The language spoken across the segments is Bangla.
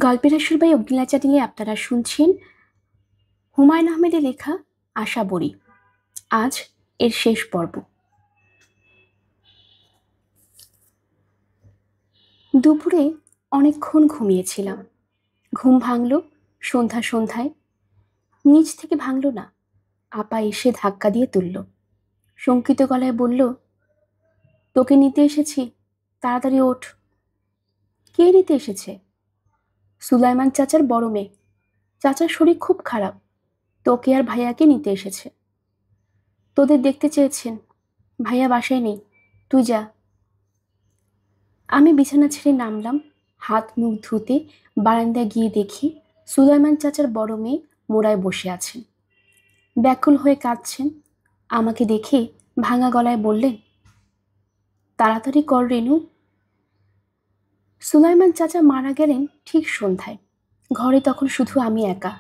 গল্পের আসর বাই অগ্নিলা চ্যানেলে আপনারা শুনছেন হুমায়ুন আহমেদের লেখা আশা বড়ি। আজ এর শেষ পর্ব। দুপুরে অনেকক্ষণ ঘুমিয়েছিলাম। ঘুম ভাঙল সন্ধ্যায়। নিচ থেকে ভাঙল না, আপা এসে ধাক্কা দিয়ে তুলল। শঙ্কিত গলায় বলল, তোকে নিতে এসেছি, তাড়াতাড়ি ওঠ। কে নিতে এসেছে? সুলাইমান চাচার বড় মেয়ে। চাচার শরীর খুব খারাপ, তোকে আর ভাইয়াকে নিতে এসেছে। তোদের দেখতে চেয়েছেন, ভাইয়া বাসায় নেই, তুই যা। আমি বিছানা ছেড়ে নামলাম। হাত মুখ ধুতে বারান্দায় গিয়ে দেখি সুলাইমান চাচার বড় মেয়ে মোড়ায় বসে আছেন, ব্যাকুল হয়ে কাঁদছেন। আমাকে দেখে ভাঙা গলায় বললেন, তাড়াতাড়ি কর রেনু। সুলাইমান চাচা মারা গেলেন ঠিক সন্ধ্যায়। ঘরে তখন শুধু আমি একা।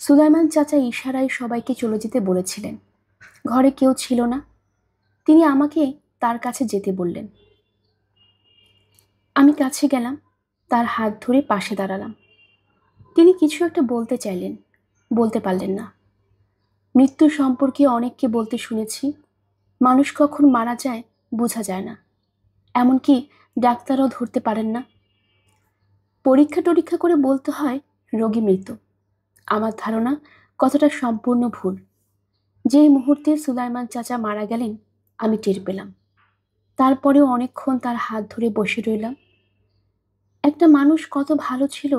সুলাইমান চাচা ইশারায় সবাইকে চলে যেতে বলেছিলেন। ঘরে কেউ ছিল না। তিনি আমাকে তার কাছে যেতে বললেন। আমি কাছে গেলাম, তার হাত ধরে পাশে দাঁড়ালাম। তিনি কিছু একটা বলতে চাইলেন, বলতে পারলেন না। মৃত্যু সম্পর্কে অনেককে বলতে শুনেছি, মানুষ কখন মারা যায় বোঝা যায় না, এমনকি ডাক্তারও ধরতে পারেন না। পরীক্ষা করে বলতে হয় রোগী মৃত। আমার ধারণা কথাটা সম্পূর্ণ ভুল। যেই মুহূর্তে সুলাইমান চাচা মারা গেলেন আমি টের পেলাম। তারপরেও অনেকক্ষণ তার হাত ধরে বসে রইলাম। একটা মানুষ কত ভালো ছিল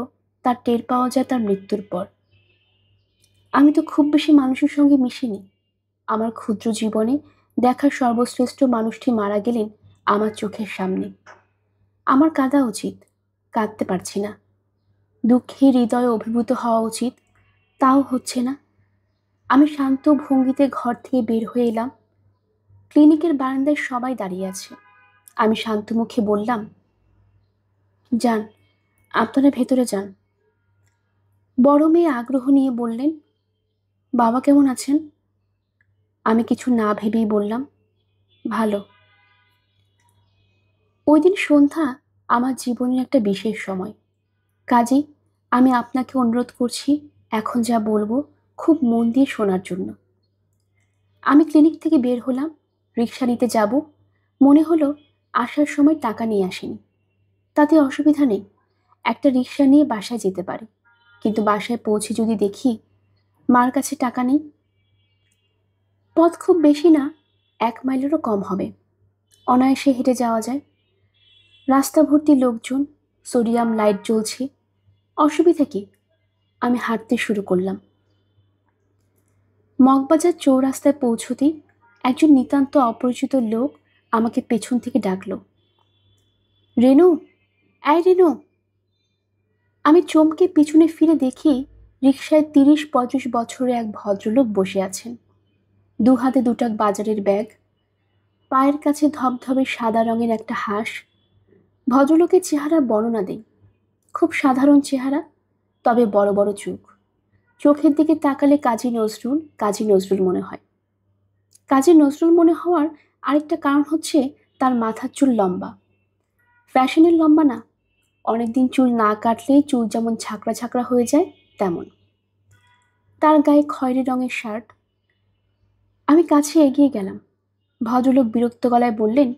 তার টের পাওয়া যায় তার মৃত্যুর পর। আমি তো খুব বেশি মানুষের সঙ্গে মিশিনি। আমার ক্ষুদ্র জীবনে দেখা সর্বশ্রেষ্ঠ মানুষটি মারা গেলেন আমার চোখের সামনে। আমার কাঁদা উচিত, কাঁদতে পারছি না। দুঃখে হৃদয়ে অভিভূত হওয়া উচিত, তাও হচ্ছে না। আমি শান্ত ভঙ্গিতে ঘর থেকে বের হয়ে এলাম। ক্লিনিকের বারান্দায় সবাই দাঁড়িয়ে আছে। আমি শান্ত মুখে বললাম, যান, আপনারা ভেতরে যান। বড় মেয়ে আগ্রহ নিয়ে বললেন, বাবা কেমন আছেন? আমি কিছু না ভেবেই বললাম, ভালো। ওই দিন সন্ধ্যা আমার জীবনের একটা বিশেষ সময়। কাজেই আমি আপনাকে অনুরোধ করছি এখন যা বলবো খুব মন দিয়ে শোনার জন্য। আমি ক্লিনিক থেকে বের হলাম, রিক্সা নিতে যাব। মনে হলো আসার সময় টাকা নিয়ে আসিনি। তাতে অসুবিধা নেই, একটা রিক্সা নিয়ে বাসায় যেতে পারি। কিন্তু বাসায় পৌঁছে যদি দেখি মার কাছে টাকা নেই। পথ খুব বেশি না, 1 মাইলেরও কম হবে। অনায়াসে হেঁটে যাওয়া যায়। রাস্তা ভর্তি লোকজন, সোডিয়াম লাইট জ্বলছে। অসুবিধা কি? আমি হাঁটতে শুরু করলাম। মগবাজার চৌরাস্তায় পৌঁছতেই একজন নিতান্ত অপরিচিত লোক আমাকে পেছন থেকে ডাকলো, রেনু, এই রেনু। আমি চমকে পিছনে ফিরে দেখি রিকশায় 30-35 বছরের এক ভদ্রলোক বসে আছেন। দু হাতে দুটাক বাজারের ব্যাগ, পায়ের কাছে ধবধবে সাদা রঙের একটা হাঁস। ভদ্রলোকের চেহারা বর্ণনা দেই। খুব সাধারণ চেহারা, তবে বড় বড় চোখ। চোখের দিকে তাকালে কাজী নজরুল মনে হয়। কাজী নজরুল মনে হওয়ার আরেকটা কারণ হচ্ছে তার মাথার চুল লম্বা। ফ্যাশনের লম্বা না, অনেকদিন চুল না কাটলেই চুল যেমন ঝাঁকড়া ঝাঁকড়া হয়ে যায় তেমন। তার গায়ে খয়েরি রঙের শার্ট। আমি কাছে এগিয়ে গেলাম। ভদ্রলোক বিরক্ত গলায় বললেন,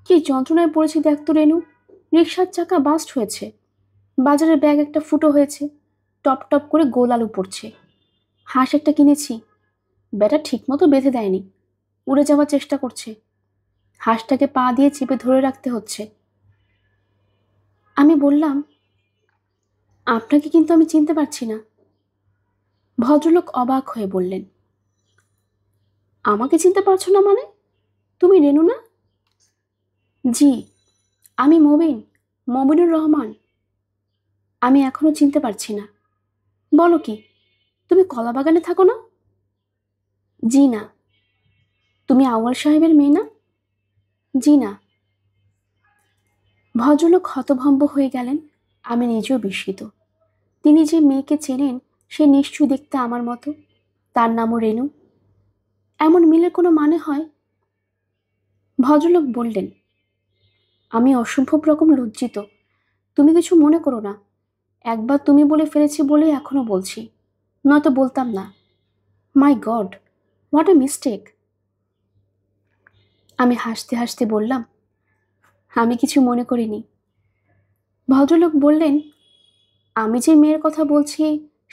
কি যন্ত্রণায় পড়েছি দেখ তো রেনু। রিকশার চাকা বাস্ট হয়েছে, বাজারের ব্যাগ একটা ফুটো হয়েছে, টপ টপ করে গোল আলু পড়ছে। হাঁস একটা কিনেছি, ব্যাটা ঠিকমতো বেঁধে দেয়নি, উড়ে যাওয়ার চেষ্টা করছে। হাঁসটাকে পা দিয়ে চেপে ধরে রাখতে হচ্ছে। আমি বললাম, আপনাকে কিন্তু আমি চিনতে পারছি না। ভদ্রলোক অবাক হয়ে বললেন, আমাকে চিনতে পারছো না মানে? তুমি রেনু না? জি, আমি মবিনুর রহমান। আমি এখনো চিনতে পারছি না। বলো কি, তুমি কলা বাগানে থাকো না? জি না। তুমি আউয়াল সাহেবের মেয়ে না? জি না। ভদ্রলোক হতভম্ব হয়ে গেলেন। আমি নিজেও বিস্মিত। তিনি যে মেয়েকে চেনেন সে নিশ্চয়ই দেখতে আমার মতো, তার নামও রেনু। এমন মিলের কোনো মানে হয়? ভদ্রলোক বললেন, আমি অসম্ভব রকম লজ্জিত, তুমি কিছু মনে করো না, একবার তুমি বলে ফেলেছি বলে এখনো বলছি, নয়তো বলতাম না। মাই গড, হোয়াট আ মিস্টেক। আমি হাসতে হাসতে বললাম, আমি কিছু মনে করিনি। ভদ্রলোক বললেন, আমি যে মেয়ের কথা বলছি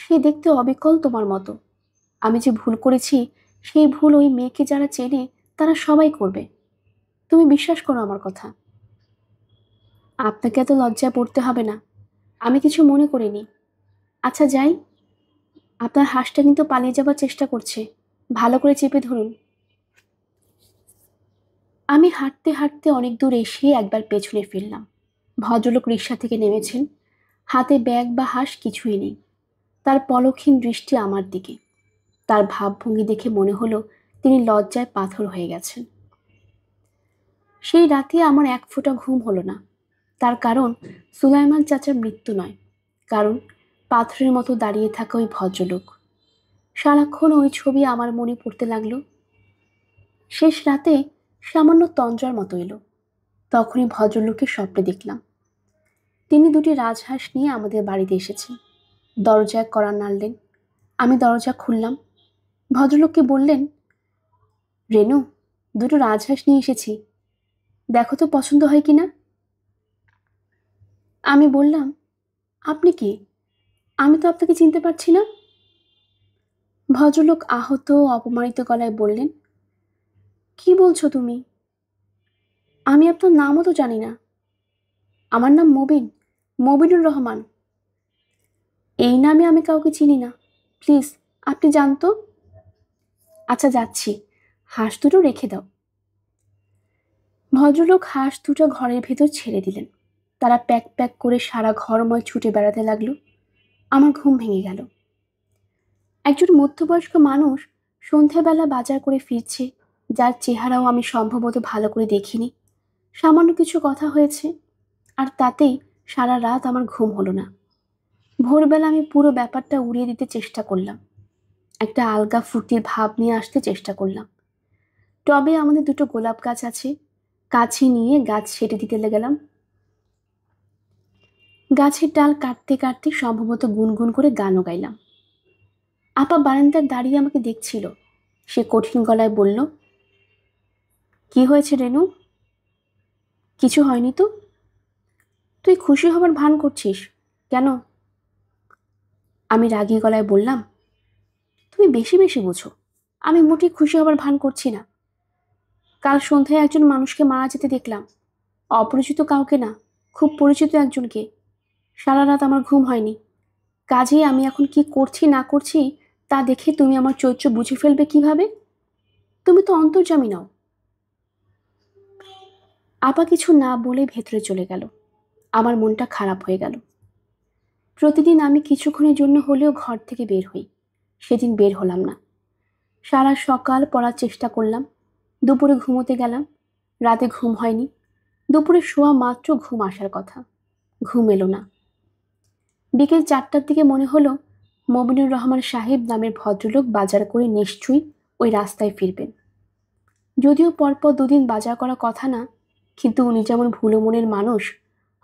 সে দেখতে অবিকল তোমার মতো। আমি যে ভুল করেছি সেই ভুল ওই মেয়েকে যারা চেনে তারা সবাই করবে। তুমি বিশ্বাস করো আমার কথা। আপনাকে এত লজ্জায় পড়তে হবে না, আমি কিছু মনে করিনি। আচ্ছা যাই, আপনার হাঁসটা কিন্তু পালিয়ে যাবার চেষ্টা করছে, ভালো করে চেপে ধরুন। আমি হাঁটতে হাঁটতে অনেক দূর এসে একবার পেছনে ফিরলাম। ভদ্রলোক রিক্সা থেকে নেমেছেন, হাতে ব্যাগ বা হাঁস কিছুই নেই। তার পলকহীন দৃষ্টি আমার দিকে। তার ভাবভঙ্গি দেখে মনে হলো তিনি লজ্জায় পাথর হয়ে গেছেন। সেই রাতে আমার এক ফোঁটা ঘুম হলো না। তার কারণ সুলাইমান চাচার মৃত্যু নয়, কারণ পাথরের মতো দাঁড়িয়ে থাকা ওই ভদ্রলোক। সারাক্ষণ ওই ছবি আমার মনে পড়তে লাগলো। শেষ রাতে সামান্য তন্দ্রার মতো এলো। তখনই ভদ্রলোকের স্বপ্নে দেখলাম তিনি দুটি রাজহাঁস নিয়ে আমাদের বাড়িতে এসেছেন। দরজায় কড়া নাড়লেন, আমি দরজা খুললাম। ভদ্রলোককে বললেন, রেনু, দুটো রাজহাঁস নিয়ে এসেছি, দেখো তো পছন্দ হয় কিনা। আমি বললাম, আপনি কি? আমি তো আপনাকে চিনতে পারছি না। ভদ্রলোক আহত অপমানিত গলায় বললেন, কি বলছো তুমি? আমি আপনার নামও তো জানি না। আমার নাম মবিন, মবিনুর রহমান। এই নামে আমি কাউকে চিনি না, প্লিজ আপনি জানতো। আচ্ছা যাচ্ছি, হাঁস দুটো রেখে দাও। ভদ্রলোক হাঁস দুটো ঘরের ভেতর ছেড়ে দিলেন। তারা প্যাক প্যাক করে সারা ঘরময় ছুটে বেড়াতে লাগলো। আমার ঘুম ভেঙে গেল। একজন মধ্যবয়স্ক মানুষ সন্ধ্যাবেলা বাজার করে ফিরছে, যার চেহারাও আমি সম্ভবত ভালো করে দেখিনি। সামান্য কিছু কথা হয়েছে, আর তাতেই সারা রাত আমার ঘুম হলো না। ভোরবেলা আমি পুরো ব্যাপারটা উড়িয়ে দিতে চেষ্টা করলাম, একটা আলগা ফুর্তির ভাব নিয়ে আসতে চেষ্টা করলাম। টবে আমাদের দুটো গোলাপ গাছ আছে, কাছে নিয়ে গাছ সেটে দিতে গেলাম। গাছের ডাল কাটতে কাটতে সম্ভবত গুনগুন করে গানও গাইলাম। আপা বারান্দার দাঁড়িয়ে আমাকে দেখছিল। সে কঠিন গলায় বলল, কি হয়েছে রেনু? কিছু হয়নি তো। তুই খুশি হবার ভান করছিস কেন? আমি রাগী গলায় বললাম, তুমি বেশি বেশি বুঝো। আমি মোটেই খুশি হবার ভান করছি না। কাল সন্ধ্যায় একজন মানুষকে মারা যেতে দেখলাম, অপরিচিত কাউকে না, খুব পরিচিত একজনকে। সারা রাত আমার ঘুম হয়নি। কাজেই আমি এখন কি করছি না করছি তা দেখে তুমি আমার চরিত্র বুঝে ফেলবে কিভাবে? তুমি তো অন্তর্যামী নাও। আপা কিছু না বলে ভেতরে চলে গেল। আমার মনটা খারাপ হয়ে গেল। প্রতিদিন আমি কিছুক্ষণের জন্য হলেও ঘর থেকে বের হই, সেদিন বের হলাম না। সারা সকাল পড়ার চেষ্টা করলাম, দুপুরে ঘুমোতে গেলাম, রাতে ঘুম হয়নি। দুপুরে শোয়া মাত্র ঘুম আসার কথা, ঘুম এলো না। বিকেল 4টার দিকে মনে হলো মবিনুর রহমান সাহেব নামের ভদ্রলোক বাজার করে নিশ্চয়ই ওই রাস্তায় ফিরবেন। যদিও পরপর দুদিন বাজার করা কথা না, কিন্তু উনি যেমন ভুলো মনের মানুষ,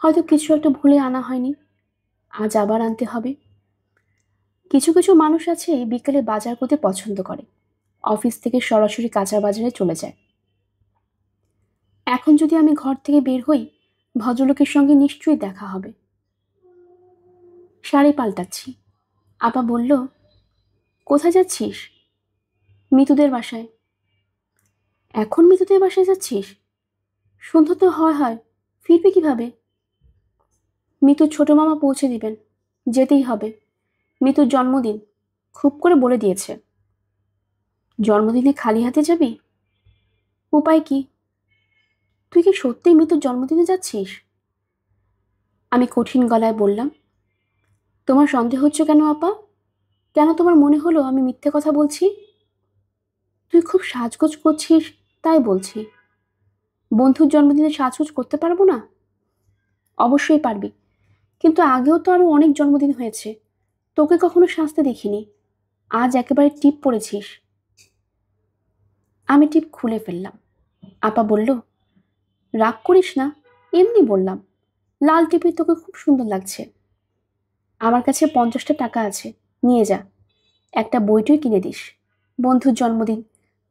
হয়তো কিছু একটা ভুলে আনা হয়নি, আজ আবার আনতে হবে। কিছু কিছু মানুষ আছে বিকেলে বাজার করতে পছন্দ করে, অফিস থেকে সরাসরি কাঁচা বাজারে চলে যায়। এখন যদি আমি ঘর থেকে বের হই, ভদ্রলোকের সঙ্গে নিশ্চয়ই দেখা হবে। শাড়ি পাল্টাচ্ছি। আপা বলল, কোথায় যাচ্ছিস? মিতুদের বাসায়। এখন মিতুদের বাসায় যাচ্ছিস? সন্ধ্যা তো হয় হয়, ফিরবে কিভাবে? মিতুর ছোট মামা পৌঁছে দিবেন, যেতেই হবে। মিতুর জন্মদিন, খুব করে বলে দিয়েছে। জন্মদিনে খালি হাতে যাবি? উপায় কি? তুই কি সত্যিই মিতুর জন্মদিনে যাচ্ছিস? আমি কঠিন গলায় বললাম, তোমার সন্দেহ হচ্ছে কেন আপা? কেন তোমার মনে হলো আমি মিথ্যে কথা বলছি? তুই খুব সাজগোজ করছিস তাই বলছি। বন্ধুর জন্মদিনে সাজগোজ করতে পারবো না? অবশ্যই পারবি, কিন্তু আগেও তো আরো অনেক জন্মদিন হয়েছে, তোকে কখনো সাজতে দেখিনি। আজ একেবারে টিপ পড়েছিস। আমি টিপ খুলে ফেললাম। আপা বলল, রাগ করিস না, এমনি বললাম, লাল টিপে তোকে খুব সুন্দর লাগছে। আমার কাছে 50টা টাকা আছে, নিয়ে যা। একটা বইটই কিনে দিস। বন্ধুর জন্মদিন,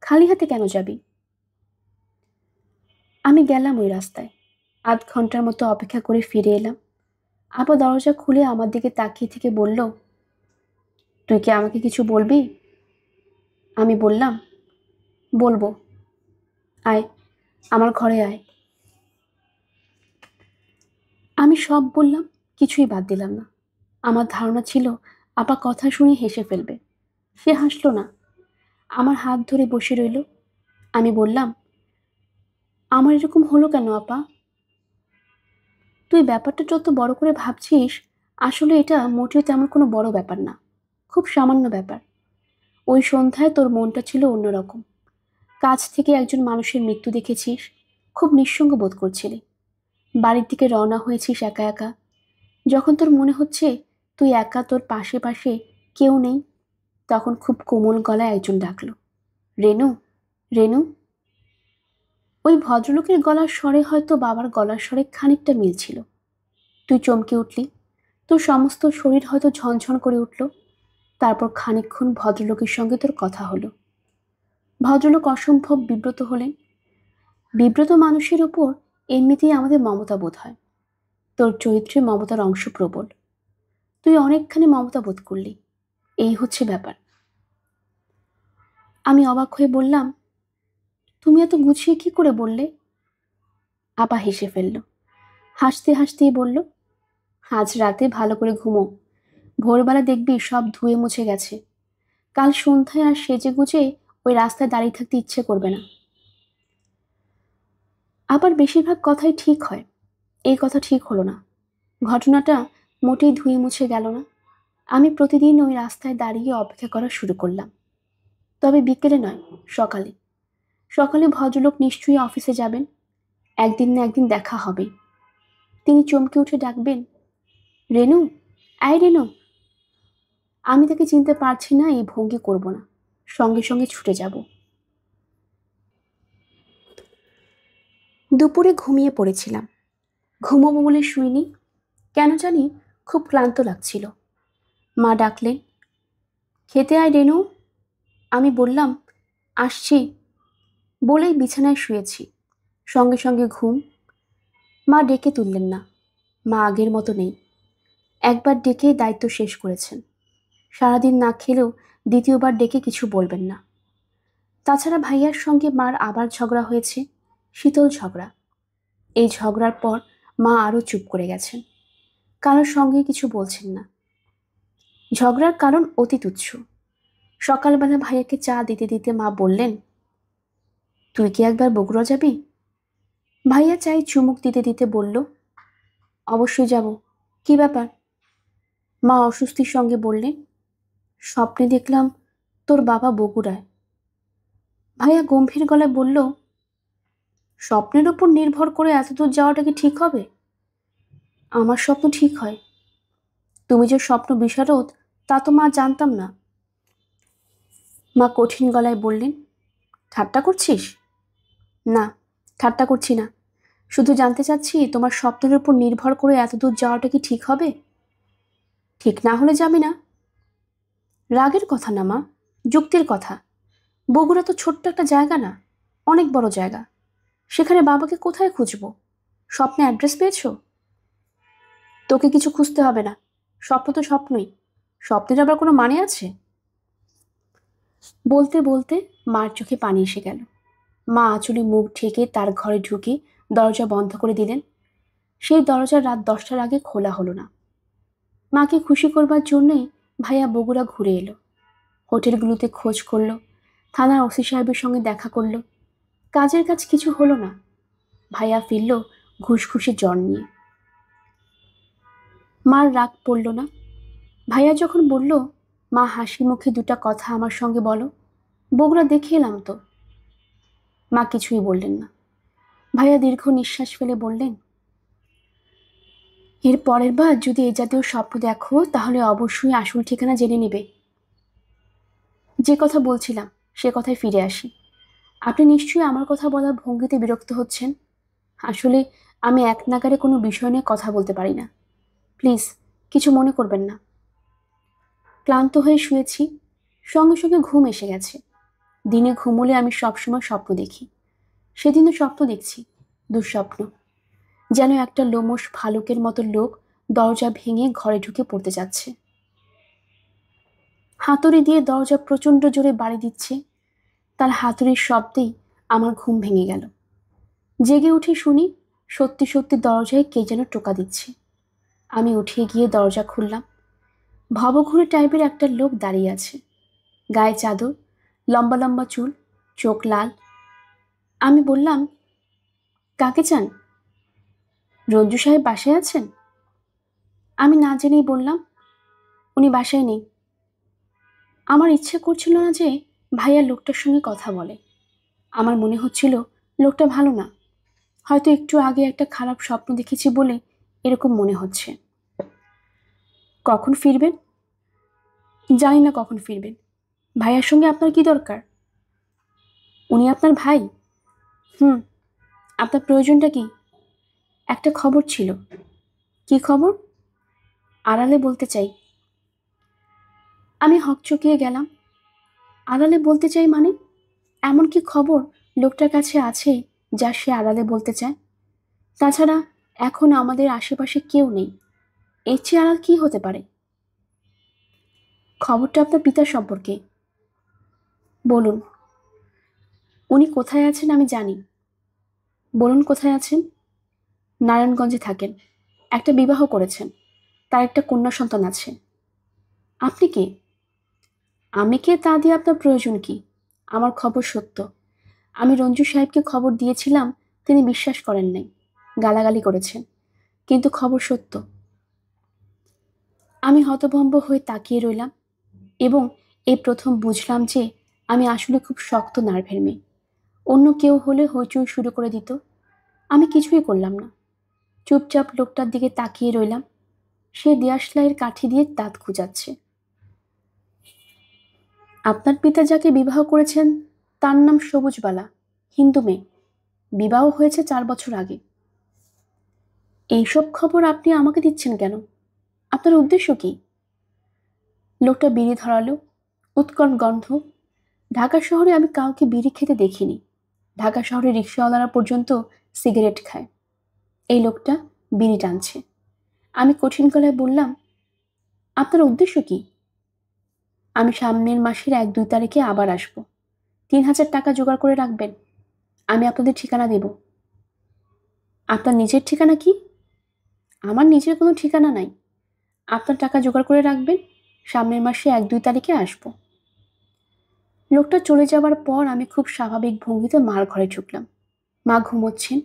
খালি হাতে কেন যাবি? আমি গেলাম ওই রাস্তায়। আধ ঘন্টার মতো অপেক্ষা করে ফিরে এলাম। আপা দরজা খুলে আমার দিকে তাকিয়ে থেকে বলল, তুই কি আমাকে কিছু বলবি? আমি বললাম, বলবো। আয়, আমার ঘরে আয়। আমি সব বললাম, কিছুই বাদ দিলাম না। আমার ধারণা ছিল আপা কথা শুনে হেসে ফেলবে। সে হাসলো না, আমার হাত ধরে বসে রইল। আমি বললাম, আমার এরকম হলো কেন আপা? তুই ব্যাপারটা যত বড় করে ভাবছিস, আসলে এটা মোটেও তেমন কোনো বড় ব্যাপার না, খুব সামান্য ব্যাপার। ওই সন্ধ্যায় তোর মনটা ছিল অন্যরকম। কাছ থেকে একজন মানুষের মৃত্যু দেখেছিস, খুব নিঃসঙ্গ বোধ করছিলি। বাড়ির দিকে রওনা হয়েছিস একা একা। যখন তোর মনে হচ্ছে তুই একা, তোর পাশে পাশে কেউ নেই, তখন খুব কোমল গলায় একজন ডাকলো, রেনু, রেনু। ওই ভদ্রলোকের গলার স্বরে হয়তো বাবার গলার স্বরে খানিকটা মিল ছিল। তুই চমকে উঠলি, তোর সমস্ত শরীর হয়তো ঝনঝন করে উঠল। তারপর খানিকক্ষণ ভদ্রলোকের সঙ্গে তোর কথা হলো। ভদ্রলোক অসম্ভব বিব্রত হলেন। বিব্রত মানুষের ওপর এমনিতেই আমাদের মমতা বোধ হয়। তোর চরিত্রে মমতার অংশ প্রবল। তুই অনেকখানি মমতা বোধ করলি, এই হচ্ছে ব্যাপার। আমি অবাক হয়ে বললাম, তুমি এত গুছিয়ে কি করে বললে? আপা হেসে ফেলল। হাসতে হাসতেই বলল, আজ রাতে ভালো করে ঘুমো। ভোরবেলা দেখবি সব ধুয়ে মুছে গেছে। কাল সন্ধ্যায় আর সেজে গুজে ওই রাস্তায় দাঁড়িয়ে থাকতে ইচ্ছে করবে না। আবার বেশিরভাগ কথাই ঠিক হয়, এই কথা ঠিক হলো না। ঘটনাটা মোটেই ধুয়ে মুছে গেল না। আমি প্রতিদিন ওই রাস্তায় দাঁড়িয়ে অপেক্ষা করা শুরু করলাম। তবে বিকেলে নয়, সকালে। সকালে ভদ্রলোক নিশ্চয়ই অফিসে যাবেন। একদিন না একদিন দেখা হবে। তিনি চমকে উঠে ডাকবেন, রেনু, আয় রেনু। আমি তাকে চিনতে পারছি না, এই ভঙ্গি করব না, সঙ্গে সঙ্গে ছুটে যাব। দুপুরে ঘুমিয়ে পড়েছিলাম। ঘুমোবো বলে শুইনি, কেন জানি খুব ক্লান্ত লাগছিল। মা ডাকলেন, খেতে আয় রেনু। আমি বললাম, আসছি বলেই বিছানায় শুয়েছি। সঙ্গে সঙ্গে ঘুম। মা ডেকে তুললেন না। মা আগের মতো নেই। একবার ডেকে দায়িত্ব শেষ করেছেন। সারাদিন না খেলেও দ্বিতীয়বার ডেকে কিছু বলবেন না। তাছাড়া ভাইয়ার সঙ্গে মার আবার ঝগড়া হয়েছে, শীতল ঝগড়া। এই ঝগড়ার পর মা আরও চুপ করে গেছেন, কারোর সঙ্গে কিছু বলছেন না। ঝগড়ার কারণ অতি তুচ্ছ। সকালবেলা ভাইয়াকে চা দিতে দিতে মা বললেন, তুই কি একবার বগুড়া যাবি? ভাইয়া চাই চুমুক দিতে দিতে বলল, অবশ্যই যাব। কি ব্যাপার? মা অস্বস্তির সঙ্গে বললেন, স্বপ্নে দেখলাম তোর বাবা বগুড়ায়। ভাইয়া গম্ভীর গলায় বলল, স্বপ্নের উপর নির্ভর করে এতদূর যাওয়াটা কি ঠিক হবে? আমার স্বপ্ন ঠিক হয়। তুমি যে স্বপ্ন বিশারদ তা তো মা জানতাম না। মা কঠিন গলায় বললেন, ঠাট্টা করছিস? না, ঠাট্টা করছি না। শুধু জানতে চাচ্ছি তোমার স্বপ্নের উপর নির্ভর করে এতদূর যাওয়াটা কি ঠিক হবে? ঠিক না হলে যাবি না। রাগের কথা না মা, যুক্তির কথা। বগুড়া তো ছোট্ট একটা জায়গা না, অনেক বড় জায়গা। সেখানে বাবাকে কোথায় খুঁজবো? স্বপ্নে অ্যাড্রেস পেয়েছো? তোকে কিছু খুঁজতে হবে না। স্বপ্ন তো স্বপ্নই, স্বপ্নের আবার কোনো মানে আছে? বলতে বলতে মার চোখে পানি এসে গেল। মা আঁচলে মুখ ঢেকে তার ঘরে ঢুকে দরজা বন্ধ করে দিলেন। সেই দরজা রাত 10টার আগে খোলা হলো না। মাকে খুশি করবার জন্যই ভাইয়া বগুড়া ঘুরে এলো। হোটেলগুলোতে খোঁজ করলো, থানার ওসি সাহেবের সঙ্গে দেখা করলো। কাজের কাজ কিছু হলো না। ভাইয়া ফিরল ঘুষঘুষে জ্বর নিয়ে। মার রাগ পড়ল না। ভাইয়া যখন বলল, মা হাসি মুখে দুটা কথা আমার সঙ্গে বলো, বগুড়া দেখে এলাম তো। মা কিছুই বললেন না। ভাইয়া দীর্ঘ নিঃশ্বাস ফেলে বললেন, এর পরের বার যদি এই জাতীয় স্বপ্ন দেখো তাহলে অবশ্যই আসল ঠিকানা জেনে নেবে। যে কথা বলছিলাম সে কথায় ফিরে আসি। আপনি নিশ্চয়ই আমার কথা বলার ভঙ্গিতে বিরক্ত হচ্ছেন। আসলে আমি এক নাগাড়ে কোনো বিষয় নিয়ে কথা বলতে পারি না। প্লিজ কিছু মনে করবেন না। ক্লান্ত হয়ে শুয়েছি, সঙ্গে সঙ্গে ঘুম এসে গেছে। দিনে ঘুমোলে আমি সবসময় স্বপ্ন দেখি। সেদিনও স্বপ্ন দেখছি, দুঃস্বপ্ন। যেন একটা লোমশ ভালুকের মতো লোক দরজা ভেঙে ঘরে ঢুকে পড়তে যাচ্ছে। হাতুড়ি দিয়ে দরজা প্রচণ্ড জোরে বাড়ি দিচ্ছে। তার হাতুড়ির শব্দেই আমার ঘুম ভেঙে গেল। জেগে উঠে শুনি সত্যি সত্যি দরজায় কে যেন টোকা দিচ্ছে। আমি উঠে গিয়ে দরজা খুললাম। ভবঘুরে টাইপের একটা লোক দাঁড়িয়ে আছে, গায়ে চাদর, লম্বা লম্বা চুল, চোখ লাল। আমি বললাম, কাকে চান? রঞ্জু সাহেব বাসায় আছেন? আমি না জেনেই বললাম, উনি বাসায় নেই। আমার ইচ্ছে করছিল না যে ভাইয়া লোকটার সঙ্গে কথা বলে। আমার মনে হচ্ছিল লোকটা ভালো না। হয়তো একটু আগে একটা খারাপ স্বপ্ন দেখেছি বলে এরকম মনে হচ্ছে। কখন ফিরবেন? জানি না কখন ফিরবেন। ভাইয়ার সঙ্গে আপনার কি দরকার? উনি আপনার ভাই? হুম। আপনার প্রয়োজনটা কি? একটা খবর ছিল। কি খবর? আড়ালে বলতে চাই। আমি হকচকিয়ে গেলাম। আড়ালে বলতে চাই মানে? এমন কি খবর লোকটার কাছে আছে যা সে আড়ালে বলতে চায়? তাছাড়া এখন আমাদের আশেপাশে কেউ নেই, এর চেয়ে আড়াল কি হতে পারে? খবরটা আপনার পিতার সম্পর্কে। বলুন। উনি কোথায় আছেন আমি জানি। বলুন কোথায় আছেন? নারায়ণগঞ্জে থাকেন। একটা বিবাহ করেছেন, তার একটা কন্যা সন্তান আছে। আপনি কে? আমি কে তা দিয়ে আপনার প্রয়োজন কি? আমার খবর সত্য। আমি রঞ্জু সাহেবকে খবর দিয়েছিলাম, তিনি বিশ্বাস করেন নাই, গালাগালি করেছেন, কিন্তু খবর সত্য। আমি হতভম্ব হয়ে তাকিয়ে রইলাম এবং এই প্রথম বুঝলাম যে আমি আসলে খুব শক্ত নার্ভের মেয়ে। অন্য কেউ হলে হইচই শুরু করে দিত। আমি কিছুই করলাম না, চুপচাপ লোকটার দিকে তাকিয়ে রইলাম। সে দিয়াশলাইয়ের কাঠি দিয়ে দাঁত খুঁজাচ্ছে। আপনার পিতা যাকে বিবাহ করেছেন তার নাম সবুজবালা, হিন্দু মেয়ে। বিবাহ হয়েছে 4 বছর আগে। এইসব খবর আপনি আমাকে দিচ্ছেন কেন? আপনার উদ্দেশ্য কি? লোকটা বিড়ি ধরালো, উৎকট গন্ধ। ঢাকা শহরে আমি কাউকে বিড়ি খেতে দেখিনি। ঢাকা শহরে রিক্সাওয়ালারা পর্যন্ত সিগারেট খায়। এই লোকটা বিড়ি টানছে। আমি কঠিন গলায় বললাম, আপনার উদ্দেশ্য কি? আমি সামনের মাসের 1-2 তারিখে আবার আসব। 3000 টাকা জোগাড় করে রাখবেন। আমি আপনাদের ঠিকানা দেব। আপনার নিজের ঠিকানা কি? আমার নিজের কোনো ঠিকানা নাই। আপনার টাকা জোগাড় করে রাখবেন, সামনের মাসে 1-2 তারিখে আসব। লোকটা চলে যাবার পর আমি খুব স্বাভাবিক ভঙ্গিতে মার ঘরে ঢুকলাম। মা ঘুমোচ্ছেন,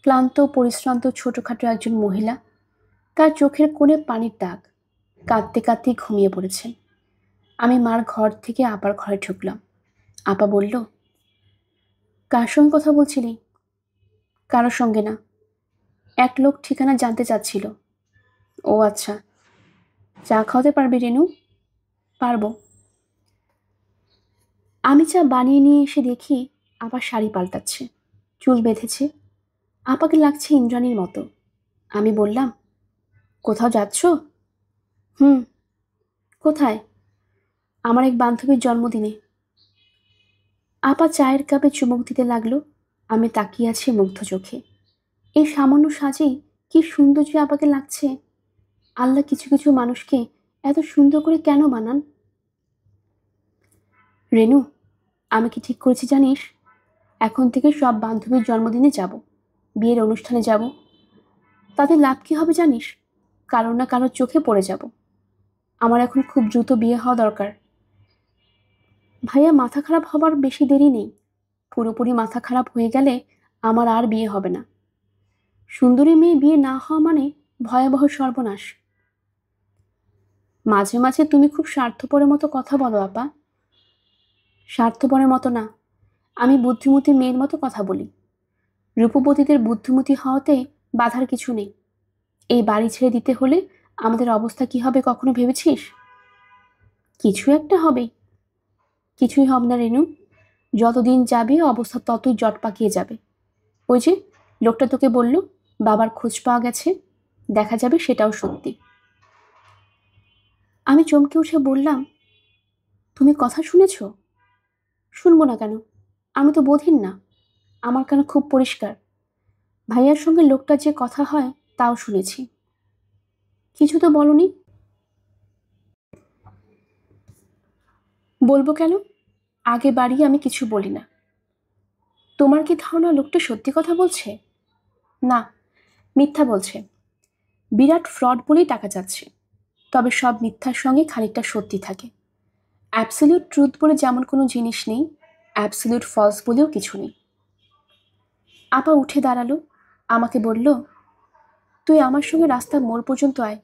ক্লান্ত পরিশ্রান্ত ছোটখাটো একজন মহিলা। তার চোখের কোণে পানির দাগ, কাঁদতে কাঁদতে ঘুমিয়ে পড়েছেন। আমি মার ঘর থেকে আপার ঘরে ঢুকলাম। আপা বলল, কার সঙ্গে কথা বলছিলি? কারোর সঙ্গে না, এক লোক ঠিকানা জানতে চাচ্ছিল। ও আচ্ছা, চা খাওয়াতে পারবি রেনু? পারবো। আমি চা বানিয়ে নিয়ে এসে দেখি আপা শাড়ি পাল্টাচ্ছে, চুল বেঁধেছে। আপাকে লাগছে ইন্দ্রাণীর মতো। আমি বললাম, কোথাও যাচ্ছ? হুম। কোথায়? আমার এক বান্ধবীর জন্মদিনে। আপা চায়ের কাপে চুমুক দিতে লাগলো। আমি তাকিয়ে আছি মুগ্ধ চোখে। এই সামান্য সাজেই কি সুন্দর যে আপাকে লাগছে। আল্লাহ কিছু কিছু মানুষকে এত সুন্দর করে কেন বানান? রেনু, আমি কি ঠিক করেছি জানিস? এখন থেকে সব বান্ধবীর জন্মদিনে যাব, বিয়ের অনুষ্ঠানে যাব। তাতে লাভ কি হবে জানিস? কারো না কারোর চোখে পড়ে যাব। আমার এখন খুব দ্রুত বিয়ে হওয়া দরকার। ভাইয়া মাথা খারাপ হবার বেশি দেরি নেই। পুরোপুরি মাথা খারাপ হয়ে গেলে আমার আর বিয়ে হবে না। সুন্দরী মেয়ে বিয়ে না হওয়া মানে ভয়াবহ সর্বনাশ। মাঝে মাঝে তুমি খুব স্বার্থপরের মতো কথা বলো আপা। স্বার্থপরের মতো না, আমি বুদ্ধিমতী মেয়ের মতো কথা বলি। রূপবতীদের বুদ্ধিমতী হওয়াতে বাধার কিছু নেই। এই বাড়ি ছেড়ে দিতে হলে আমাদের অবস্থা কি হবে কখনো ভেবেছিস? কিছু একটা হবে। কিছুই হবে না রেনু। যতদিন যাবে অবস্থা ততই জট পাকিয়ে যাবে। ওই যে লোকটা তোকে বলল বাবার খোঁজ পাওয়া গেছে, দেখা যাবে সেটাও সত্যি। আমি চমকে উঠে বললাম, তুমি কথা শুনেছ? শুনবো না কেন? আমি তো বধির না, আমার কানে খুব পরিষ্কার। ভাইয়ার সঙ্গে লোকটার যে কথা হয় তাও শুনেছি। কিছু তো বলনি? বলবো কেন? আগে বাড়িয়ে আমি কিছু বলি না। তোমার কি ধারণা লোকটা সত্যি কথা বলছে? না, মিথ্যা বলছে। বিরাট ফ্রড বলেই টাকা যাচ্ছে। তবে সব মিথ্যার সঙ্গে খানিকটা সত্যি থাকে। অ্যাবসলিউট ট্রুথ বলে যেমন কোনো জিনিস নেই, অ্যাবসলিউট ফলস বলেও কিছু নেই। আপা উঠে দাঁড়ালো, আমাকে বলল, তুই আমার সঙ্গে রাস্তার মোড় পর্যন্ত আয়।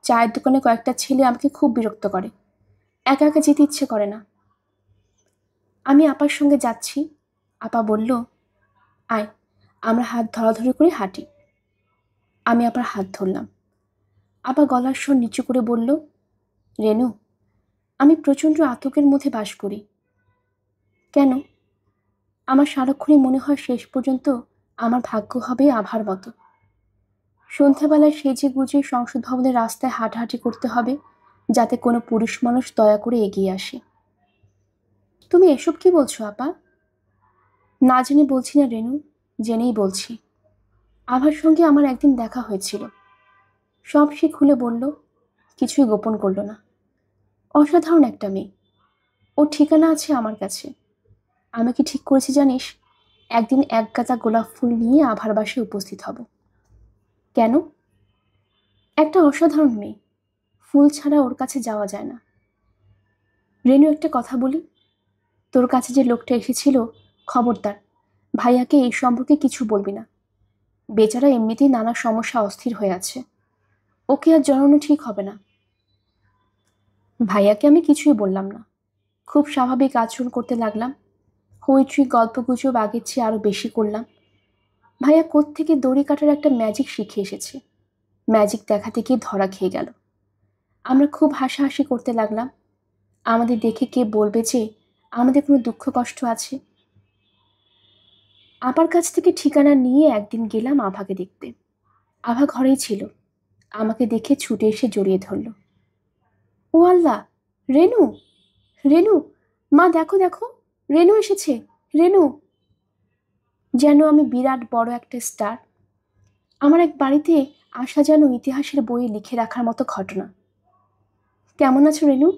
চায়ের দোকানে কয়েকটা ছেলে আমাকে খুব বিরক্ত করে, একা একা যেতে ইচ্ছে করে না। আমি আপার সঙ্গে যাচ্ছি। আপা বলল, আয়, আমরা হাত ধরাধরি করে হাঁটি। আমি আবার হাত ধরলাম। আপা গলার স্বর নিচু করে বলল, রেনু, আমি প্রচণ্ড আতঙ্কের মধ্যে বাস করি। কেন? আমার সারাক্ষণই মনে হয় শেষ পর্যন্ত আমার ভাগ্য হবে আভার মতো। সন্ধ্যাবেলায় সেজে গুজে সংসদ ভবনের রাস্তায় হাঁটাহাঁটি করতে হবে, যাতে কোনো পুরুষ মানুষ দয়া করে এগিয়ে আসে। তুমি এসব কি বলছো আপা? না জেনে বলছি না রেনু, জেনেই বলছি। আভার সঙ্গে আমার একদিন দেখা হয়েছিল। সব সে খুলে বলল, কিছুই গোপন করল না। অসাধারণ একটা মেয়ে। ওর ঠিকানা আছে আমার কাছে। আমি কি ঠিক করেছি জানিস? একদিন এক গাদা গোলাপ ফুল নিয়ে আভার বাসায় উপস্থিত হব। কেন? একটা অসাধারণ মেয়ে, ফুল ছাড়া ওর কাছে যাওয়া যায় না। রেনু, একটা কথা বলি, তোর কাছে যে লোকটা এসেছিল, খবরদার ভাইয়াকে এই সম্পর্কে কিছু বলবি না। বেচারা এমনিতেই নানা সমস্যা অস্থির হয়ে আছে, ওকে আর জড়ানো ঠিক হবে না। ভাইয়াকে আমি কিছুই বললাম না, খুব স্বাভাবিক আচরণ করতে লাগলাম। হইচই গল্পগুজব আগের চেয়ে আরো বেশি করলাম। ভাইয়া কোত্থেকে দড়ি কাটার একটা ম্যাজিক শিখে এসেছে, ম্যাজিক দেখাতে গিয়ে ধরা খেয়ে গেল। আমরা খুব হাসাহাসি করতে লাগলাম। আমাদের দেখে কে বলবে যে আমাদের কোনো দুঃখ কষ্ট আছে। আপার কাছ থেকে ঠিকানা নিয়ে একদিন গেলাম আভাকে দেখতে। আভা ঘরেই ছিল। আমাকে দেখে ছুটে এসে জড়িয়ে ধরল। ও আল্লাহ, রেনু, রেনু, মা দেখো দেখো, রেনু এসেছে, রেনু। যেন আমি বিরাট বড় একটা স্টার। আমার এক বাড়িতে আসা যেন ইতিহাসের বইয়ে লিখে রাখার মতো ঘটনা। কেমন আছো রেনু?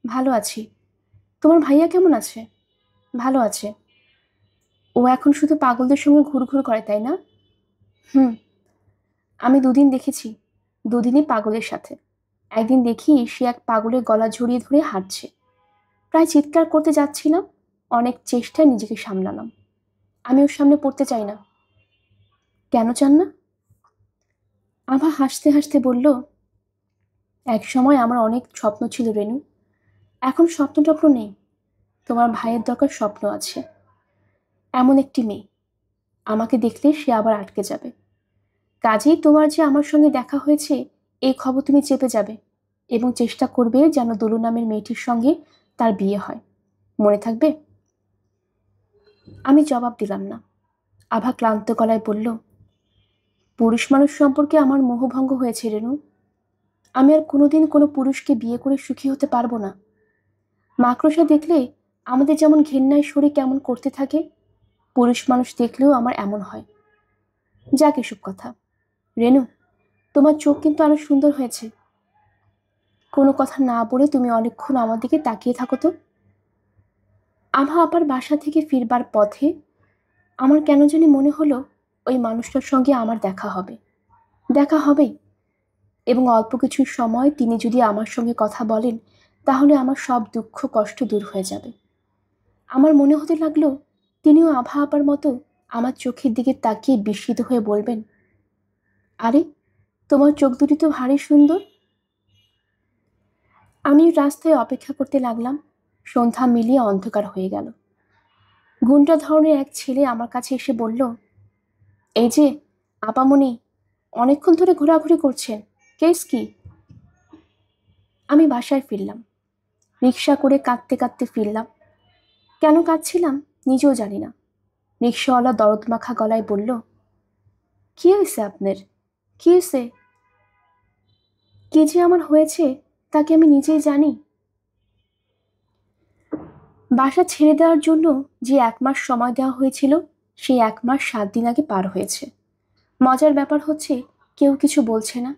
ভালো আছি। তোমার ভাইয়া কেমন আছে? ভালো আছে। ও এখন শুধু পাগলদের সঙ্গে ঘুরঘুর করে, তাই না? হুম। আমি দুদিন দেখেছি, দুদিনই পাগলের সাথে। একদিন দেখি সে এক পাগলের গলা জড়িয়ে ধরে হাঁটছে। প্রায় চিৎকার করতে যাচ্ছিলাম, অনেক চেষ্টায় নিজেকে সামলালাম। আমি ওর সামনে পড়তে চাই না। কেন চান না? আভা হাসতে হাসতে বলল, এক সময় আমার অনেক স্বপ্ন ছিল রেনু, এখন স্বপ্ন টপ্ন নেই। তোমার ভাইয়ের দরকার স্বপ্ন আছে। এমন একটি মেয়ে, আমাকে দেখলে সে আবার আটকে যাবে। কাজেই তোমার যে আমার সঙ্গে দেখা হয়েছে এই খবর তুমি চেপে যাবে এবং চেষ্টা করবে যেন দলু নামের মেয়েটির সঙ্গে তার বিয়ে হয়। মনে থাকবে? আমি জবাব দিলাম না। আভা ক্লান্ত গলায় বলল, পুরুষ মানুষ সম্পর্কে আমার মোহভঙ্গ হয়েছে রেনু। আমি আর কোনোদিন কোনো পুরুষকে বিয়ে করে সুখী হতে পারবো না। মাকড়সা দেখলে আমাদের যেমন ঘেন্নায় শরীর কেমন করতে থাকে, পুরুষ মানুষ দেখলেও আমার এমন হয়। যাক এসব কথা। রেনু, তোমার চোখ কিন্তু আরো সুন্দর হয়েছে। কোনো কথা না বলে তুমি অনেকক্ষণ আমার দিকে তাকিয়ে থাকো তো। আভা আবার বাসা থেকে ফিরবার পথে আমার কেন জানি মনে হলো ওই মানুষটার সঙ্গে আমার দেখা হবে, দেখা হবেই। এবং অল্প কিছু সময় তিনি যদি আমার সঙ্গে কথা বলেন, তাহলে আমার সব দুঃখ কষ্ট দূর হয়ে যাবে। আমার মনে হতে লাগলো তিনিও আভা আপার মতো আমার চোখের দিকে তাকিয়ে বিস্মিত হয়ে বলবেন, আরে, তোমার চোখ দুটি তো ভারী সুন্দর। আমি রাস্তায় অপেক্ষা করতে লাগলাম। সন্ধ্যা মিলিয়ে অন্ধকার হয়ে গেল। গুন্ডা ধরনের এক ছেলে আমার কাছে এসে বলল, এই যে আপামনি, অনেকক্ষণ ধরে ঘোরাঘুরি করছেন, কেস কি? আমি বাসায় ফিরলাম। রিক্সা করে কাঁদতে কাঁদতে ফিরলাম। কেন কাঁদছিলাম নিজেও জানি না। রিক্সাওয়ালা দরদ মাখা গলায় বলল, কি হয়েছে আপনার? কি হয়েছে? কি যে আমার হয়েছে তা কি আমি নিজেই জানি? বাসা ছেড়ে দেওয়ার জন্য যে 1 মাস সময় দেওয়া হয়েছিল, সেই 1 মাস 7 দিন আগে পার হয়েছে। মজার ব্যাপার হচ্ছে, কেউ কিছু বলছে না।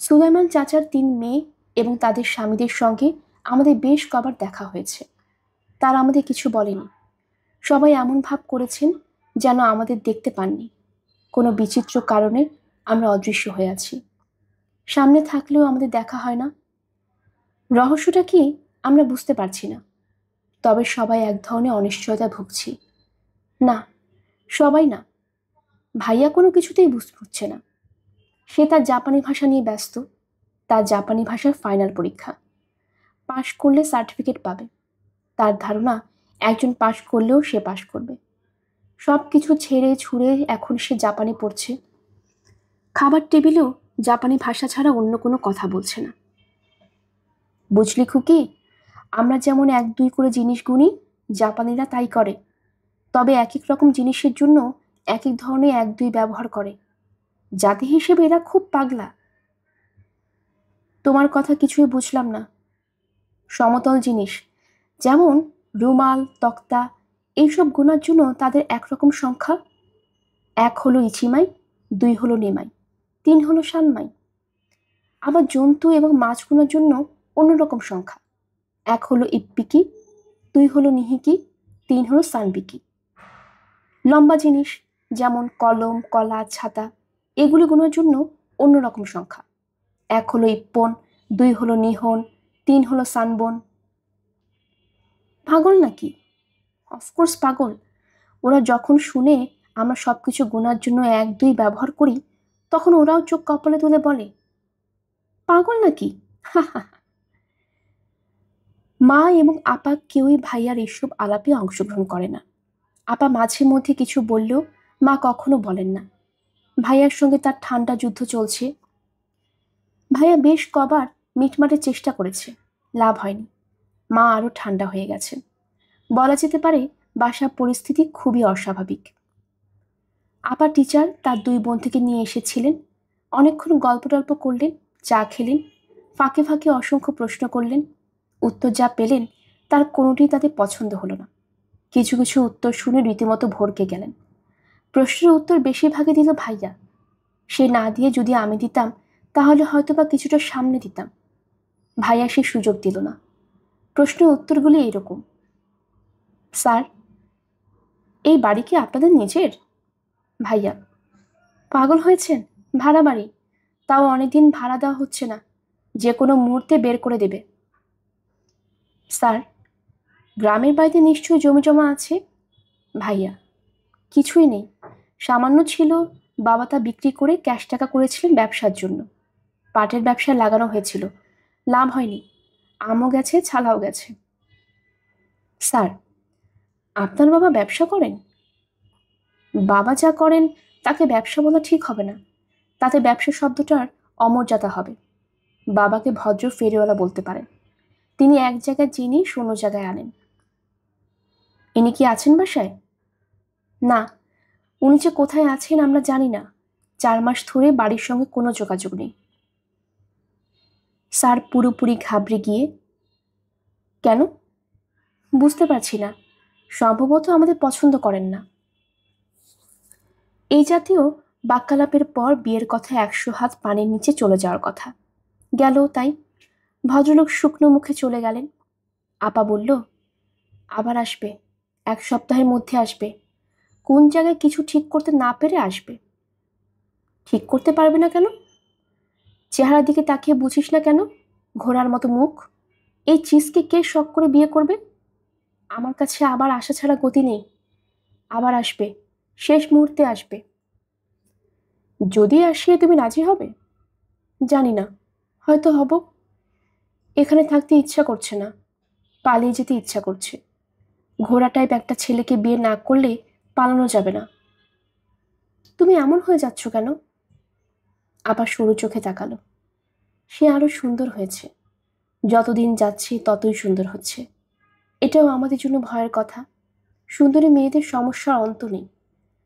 সুলাইমান চাচার 3 মেয়ে এবং তাদের স্বামীদের সঙ্গে আমাদের বেশ কবার দেখা হয়েছে। তারা আমাদের কিছু বলেনি। সবাই এমন ভাব করেছেন যেন আমাদের দেখতে পাননি। কোনো বিচিত্র কারণে আমরা অদৃশ্য হয়ে আছি। সামনে থাকলেও আমাদের দেখা হয় না। রহস্যটা কি আমরা বুঝতে পারছি না। তবে সবাই এক ধরনের অনিশ্চয়তায় ভুগছি। না, সবাই না। ভাইয়া কোনো কিছুতেই বুঝছে না। সে তার জাপানি ভাষা নিয়ে ব্যস্ত। তার জাপানি ভাষার ফাইনাল পরীক্ষা। পাশ করলে সার্টিফিকেট পাবে। তার ধারণা একজন পাশ করলেও সে পাশ করবে। সব কিছু ছেড়ে ছুঁড়ে এখন সে জাপানি পড়ছে। খাবার টেবিলেও জাপানি ভাষা ছাড়া অন্য কোনো কথা বলছে না। বুঝলি খুকি, আমরা যেমন 1-2 করে জিনিস গুনি, জাপানিরা তাই করে। তবে এক এক রকম জিনিসের জন্য এক এক ধরনের 1-2 ব্যবহার করে। জাতি হিসেবে এরা খুব পাগলা। তোমার কথা কিছুই বুঝলাম না। সমতল জিনিস যেমন রুমাল, তক্তা, এইসব গোনার জন্য তাদের একরকম সংখ্যা। 1 হলো ইচিমাই, 2 হলো নেমাই, 3 হলো সানমাই। আবার জন্তু এবং মাছ গোনার জন্য অন্যরকম সংখ্যা। 1 হলো ইপ্পিকি, 2 হলো নিহিকি, 3 হলো সানবিকি। লম্বা জিনিস যেমন কলম, কলা, ছাতা, এগুলি গোনার জন্য অন্যরকম সংখ্যা। 1 হলো ইপ্পন, 2 হলো নিহন, 3 হলো সানবন। পাগল নাকি? অফকোর্স পাগল। ওরা যখন শুনে আমরা সবকিছু গোনার জন্য 1-2 ব্যবহার করি, তখন ওরাও চোখ কপালে তুলে বলে, পাগল নাকি? মা এবং আপা কেউই ভাইয়ার এসব আলাপে অংশগ্রহণ করে না। আপা মাঝে মধ্যে কিছু বললেও মা কখনো বলেন না। ভাইয়ার সঙ্গে তার ঠান্ডা যুদ্ধ চলছে। ভাইয়া বেশ কবার মিটমাটের চেষ্টা করেছে, লাভ হয়নি। মা আরো ঠান্ডা হয়ে গেছেন। বলা যেতে পারে বাসার পরিস্থিতি খুবই অস্বাভাবিক। আপা টিচার তার 2 বোন থেকে নিয়ে এসেছিলেন। অনেকক্ষণ গল্প টল্প করলেন, চা খেলেন, ফাঁকে ফাঁকে অসংখ্য প্রশ্ন করলেন। উত্তর যা পেলেন তার কোনোটি তাদের পছন্দ হলো না। কিছু কিছু উত্তর শুনে রীতিমতো ভড়কে গেলেন। প্রশ্নের উত্তর বেশিরভাগই দিল ভাইয়া। সে না দিয়ে যদি আমি দিতাম, তাহলে হয়তোবা কিছুটা সামনে দিতাম। ভাইয়া সে সুযোগ দিল না। প্রশ্নের উত্তরগুলি এইরকম, স্যার, এই বাড়ি কি আপনাদের নিজের? ভাইয়া, পাগল হয়েছেন? ভাড়া বাড়ি, তাও অনেকদিন ভাড়া দেওয়া হচ্ছে না, যে কোনো মুহূর্তে বের করে দেবে। স্যার, গ্রামের বাড়িতে নিশ্চয়ই জমি জমা আছে? ভাইয়া, কিছুই নেই। সামান্য ছিল, বাবা তা বিক্রি করে ক্যাশ টাকা করেছিলেন ব্যবসার জন্য। পাটের ব্যবসায় লাগানো হয়েছিল, লাভ হয়নি। আমও গেছে, ছালাও গেছে। স্যার, আপনার বাবা ব্যবসা করেন? বাবা যা করেন তাকে ব্যবসা বলা ঠিক হবে না। তাতে ব্যবসা শব্দটার অমর্যাদা হবে। বাবাকে ভদ্র ফেরিওয়ালা বলতে পারেন। তিনি এক জায়গায় জিনিস অন্য জায়গায় আনেন। ইনি কি আছেন বাসায়? না, উনি যে কোথায় আছেন আমরা জানি না। 4 মাস ধরে বাড়ির সঙ্গে কোনো যোগাযোগ নেই। স্যার পুরোপুরি ঘাবড়ে গিয়ে, কেন? বুঝতে পারছি না। সম্ভবত আমাদের পছন্দ করেন না। এই জাতীয় বাক্যালাপের পর বিয়ের কথা 100 হাত পানির নিচে চলে যাওয়ার কথা। গেল তাই। ভদ্রলোক শুকনো মুখে চলে গেলেন। আপা বলল, আবার আসবে, 1 সপ্তাহের মধ্যে আসবে। কোন জায়গায় কিছু ঠিক করতে না পেরে আসবে। ঠিক করতে পারবে না কেন? চেহারার দিকে তাকিয়ে বুঝিস না কেন? ঘোড়ার মতো মুখ। এই চিজকে কে শখ করে বিয়ে করবে? আমার কাছে আবার আশা ছাড়া গতি নেই। আবার আসবে, শেষ মুহূর্তে আসবে। যদি আসিয়ে তুমি রাজি হবে? জানি না, হয়তো হব। এখানে থাকতে ইচ্ছা করছে না, পালিয়ে যেতে ইচ্ছা করছে। ঘোড়া টাইপ একটা ছেলেকে বিয়ে না করলে পালানো যাবে না। তুমি এমন হয়ে যাচ্ছ কেন? আবার সরু চোখে তাকালো। সে আরো সুন্দর হয়েছে। যতদিন যাচ্ছে ততই সুন্দর হচ্ছে। এটাও আমাদের জন্য ভয়ের কথা। সুন্দরী মেয়েদের সমস্যার অন্ত নেই।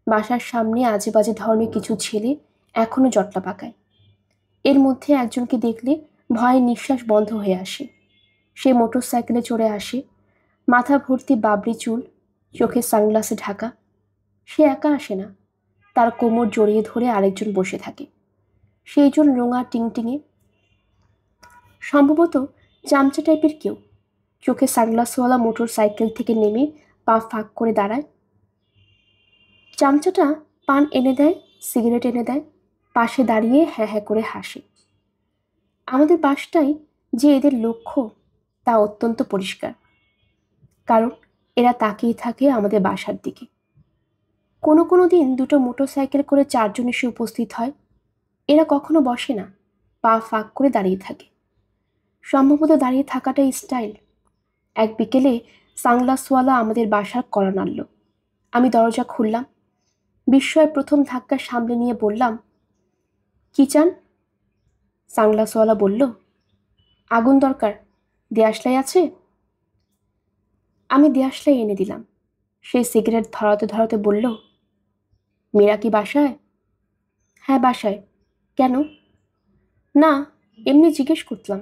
বাসার সামনে আজে বাজে ধরনের কিছু ছেলে এখনো জটলা পাকায়। এর মধ্যে একজনকে দেখলে ভয়ে নিঃশ্বাস বন্ধ হয়ে আসে। সে মোটর সাইকেলে চড়ে আসে, মাথা ভর্তি বাবরি চুল, চোখে সানগ্লাসে ঢাকা। সে একা আসে না, তার কোমর জড়িয়ে ধরে আরেকজন বসে থাকে। সেইজন রোঙা টিংটিঙে, সম্ভবত চামচা টাইপের কেউ। চোখে সানগ্লাসওয়ালা মোটর সাইকেল থেকে নেমে পা ফাঁক করে দাঁড়ায়। চামচাটা পান এনে দেয়, সিগারেট এনে দেয়, পাশে দাঁড়িয়ে হ্যাঁ হ্যাঁ করে হাসে। আমাদের বাসটাই যে এদের লক্ষ্য তা অত্যন্ত পরিষ্কার, কারণ এরা তাকিয়ে থাকে আমাদের বাসার দিকে। কোনো কোনো দিন দুটো মোটর সাইকেল করে 4 জন এসে উপস্থিত হয়। এরা কখনো বসে না, পা ফাঁক করে দাঁড়িয়ে থাকে। সম্ভবত দাঁড়িয়ে থাকাটাই স্টাইল। এক বিকেলে সানগ্লাসওয়ালা আমাদের বাসার কড়া নাড়ল। আমি দরজা খুললাম। বিস্ময়ের প্রথম ধাক্কা সামলে নিয়ে বললাম, কি চান? সানগ্লাসওয়ালা বলল, আগুন দরকার, দেয়াশলাই আছে? আমি দেয়াশলাই এনে দিলাম। সে সিগারেট ধরাতে ধরাতে বলল, মীরা কি বাসায়? হ্যাঁ বাসায়। কেন? না, এমনি জিজ্ঞেস করলাম।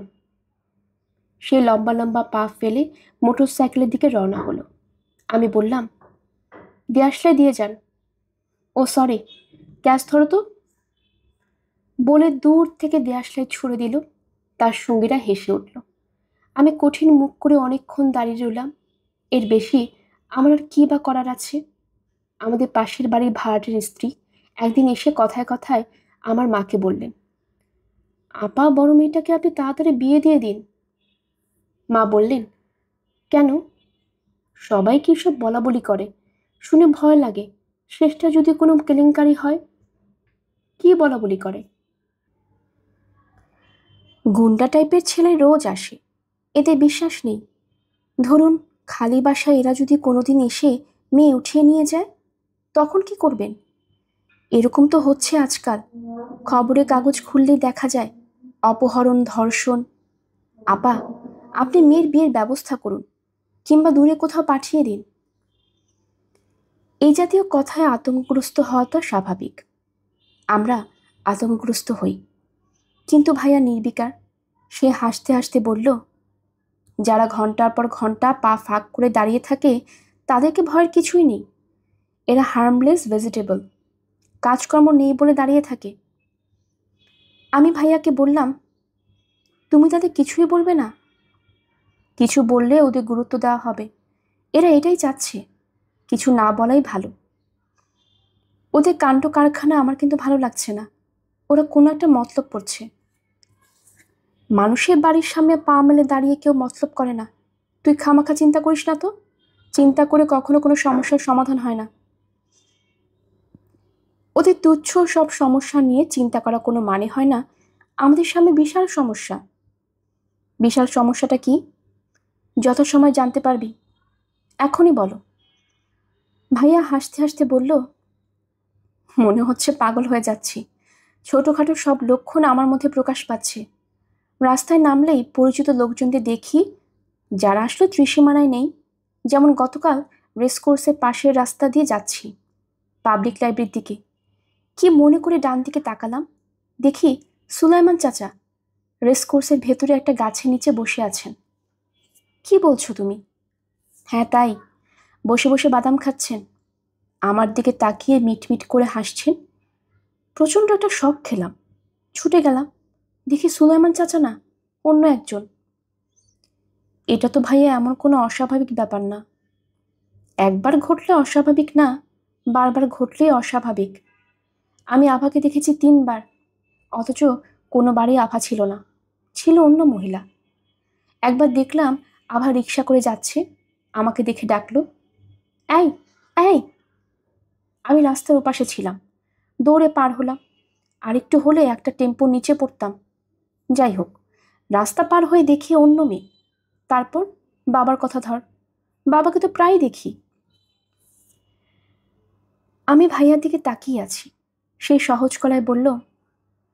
সে লম্বা লম্বা পা ফেলে মোটর সাইকেলের দিকে রওনা হলো। আমি বললাম, দেয়াশলাই দিয়ে যান। ও সরি, গ্যাস ধরো তো। বলে দূর থেকে দেয়াশলাই ছুড়ে দিল। তার সঙ্গীরা হেসে উঠল। আমি কঠিন মুখ করে অনেকক্ষণ দাঁড়িয়ে রইলাম। এর বেশি আমার আর কী বা করার আছে? আমাদের পাশের বাড়ির ভাড়াটের স্ত্রী একদিন এসে কথায় কথায় আমার মাকে বললেন, আপা বড় মেয়েটাকে আপনি তাড়াতাড়ি বিয়ে দিয়ে দিন। মা বললেন, কেন? সবাই কি সব বলা বলি করে, শুনে ভয় লাগে, শেষটা যদি কোনো কেলেঙ্কারি হয়। কি বলা বলি করে? গুন্ডা টাইপের ছেলে রোজ আসে, এতে বিশ্বাস নেই। ধরুন খালি বাসায় এরা যদি কোনোদিন এসে মেয়ে উঠিয়ে নিয়ে যায়, তখন কি করবেন? এরকম তো হচ্ছে আজকাল, খবরে কাগজ খুললেই দেখা যায় অপহরণ, ধর্ষণ। আপা, আপনি মেয়ের বিয়ের ব্যবস্থা করুন, কিংবা দূরে কোথাও পাঠিয়ে দিন। এই জাতীয় কথায় আতঙ্কগ্রস্ত হওয়া তো স্বাভাবিক। আমরা আতঙ্কগ্রস্ত হই, কিন্তু ভাইয়া নির্বিকার। সে হাসতে হাসতে বলল, যারা ঘন্টার পর ঘন্টা পা ফাঁক করে দাঁড়িয়ে থাকে তাদেরকে ভয়ের কিছুই নেই। এরা হার্মলেস ভেজিটেবল, কাজকর্ম নেই বলে দাঁড়িয়ে থাকে। আমি ভাইয়াকে বললাম, তুমি তাদের কিছুই বলবে না? কিছু বললে ওদের গুরুত্ব দেওয়া হবে, এরা এটাই চাচ্ছে। কিছু না বলাই ভালো। ওদের কাণ্ড কারখানা আমার কিন্তু ভালো লাগছে না। ওরা কোনো একটা মতলব করছে। মানুষের বাড়ির সামনে পা মেলে দাঁড়িয়ে কেউ মতলব করে না। তুই খামাখা চিন্তা করিস না তো। চিন্তা করে কখনো কোনো সমস্যার সমাধান হয় না। ওদের তুচ্ছ সব সমস্যা নিয়ে চিন্তা করা কোনো মানে হয় না। আমাদের সামনে বিশাল সমস্যা। বিশাল সমস্যাটা কি? যথাসময় জানতে পারবি। এখনই বলো। ভাইয়া হাসতে হাসতে বলল, মনে হচ্ছে পাগল হয়ে যাচ্ছি। ছোটোখাটো সব লক্ষণ আমার মধ্যে প্রকাশ পাচ্ছে। রাস্তায় নামলেই পরিচিত লোকজনদের দেখি, যারা আসলে ত্রিসীমানায় নেই। যেমন গতকাল রেসকোর্সের পাশের রাস্তা দিয়ে যাচ্ছি পাবলিক লাইব্রেরির দিকে। কি মনে করে ডান দিকে তাকালাম, দেখি সুলাইমান চাচা রেসকোর্সের ভেতরে একটা গাছের নিচে বসে আছেন। কি বলছো তুমি? হ্যাঁ তাই, বসে বসে বাদাম খাচ্ছেন, আমার দিকে তাকিয়ে মিটমিট করে হাসছেন। প্রচণ্ড একটা শক খেলাম। ছুটে গেলাম, দেখি সুলাইমান চাচা না, অন্য একজন। এটা তো ভাইয়া এমন কোনো অস্বাভাবিক ব্যাপার না। একবার ঘটলে অস্বাভাবিক না, বারবার ঘটলেই অস্বাভাবিক। আমি আভাকে দেখেছি 3 বার, অথচ কোনোবারই আভা ছিল না, ছিল অন্য মহিলা। একবার দেখলাম আভা রিক্সা করে যাচ্ছে, আমাকে দেখে ডাকলো, এই এই। আমি রাস্তার ওপাশে ছিলাম, দৌড়ে পার হলাম। আরেকটু হলে একটা টেম্পোর নিচে পড়তাম। যাই হোক, রাস্তা পার হয়ে দেখি অন্য মেয়ে। তারপর বাবার কথা ধর, বাবাকে তো প্রায় দেখি। আমি ভাইয়ার দিকে তাকিয়ে আছি। সেই সহজ গলায় বলল,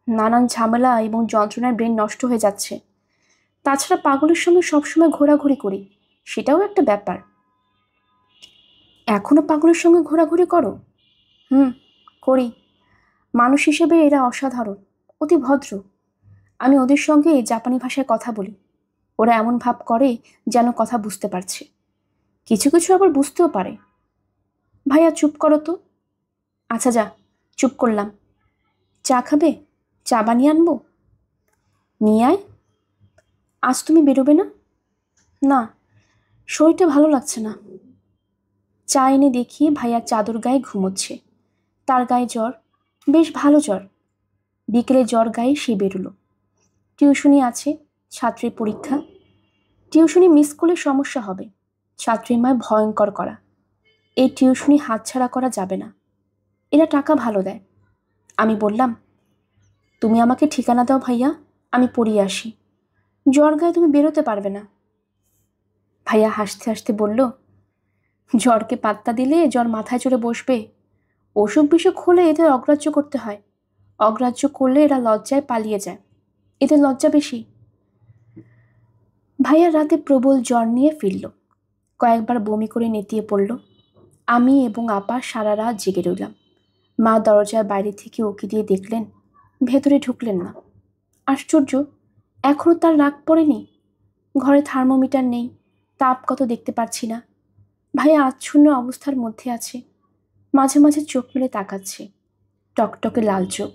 নানান ঝামেলা এবং যন্ত্রণার ব্রেন নষ্ট হয়ে যাচ্ছে। তাছাড়া পাগলের সঙ্গে সবসময় ঘোরাঘুরি করি, সেটাও একটা ব্যাপার। এখনো পাগলের সঙ্গে ঘোরাঘুরি করো? হুম, করি। মানুষ হিসেবে এরা অসাধারণ, অতি ভদ্র। আমি ওদের সঙ্গে জাপানি ভাষায় কথা বলি। ওরা এমন ভাব করে যেন কথা বুঝতে পারছে, কিছু কিছু আবার বুঝতেও পারে। ভাইয়া চুপ করো তো। আচ্ছা যা, চুপ করলাম। চা খাবে? চা বানিয়ে আনবো? নিয়ে আয়। আজ তুমি বেরোবে না? না, শরীরটা ভালো লাগছে না। চা এনে দেখি ভাইয়া চাদর গায়ে ঘুমোচ্ছে। তার গায়ে জ্বর, বেশ ভালো জ্বর। বিকেলে জ্বর গায়ে সে বেরোলো। টিউশনি আছে, ছাত্রের পরীক্ষা। টিউশনি মিস করলে সমস্যা হবে। ছাত্রীর মায় ভয়ঙ্কর করা। এই টিউশনি হাতছাড়া করা যাবে না। এরা টাকা ভালো দেয়। আমি বললাম, তুমি আমাকে ঠিকানা দাও ভাইয়া, আমি পড়িয়ে আসি। জ্বর গায়ে তুমি বেরোতে পারবে না। ভাইয়া হাসতে হাসতে বলল, জ্বরকে পাত্তা দিলে জ্বর মাথায় চড়ে বসবে। অসুখ বিসুখ হলে এদের অগ্রাহ্য করতে হয়। অগ্রাহ্য করলে এরা লজ্জায় পালিয়ে যায়। এদের লজ্জা বেশি। ভাইয়া রাতে প্রবল জ্বর নিয়ে ফিরল। কয়েকবার বমি করে নেতিয়ে পড়ল। আমি এবং আপা সারা রাত জেগে রইলাম। মা দরজার বাইরে থেকে উঁকি দিয়ে দেখলেন, ভেতরে ঢুকলেন না। আশ্চর্য, এখনো তার রাগ পড়েনি। ঘরে থার্মোমিটার নেই, তাপ কত দেখতে পারছি না। ভাইয়া আচ্ছন্ন অবস্থার মধ্যে আছে। মাঝে মাঝে চোখ মেলে তাকাচ্ছে। টকটকে লাল চোখ,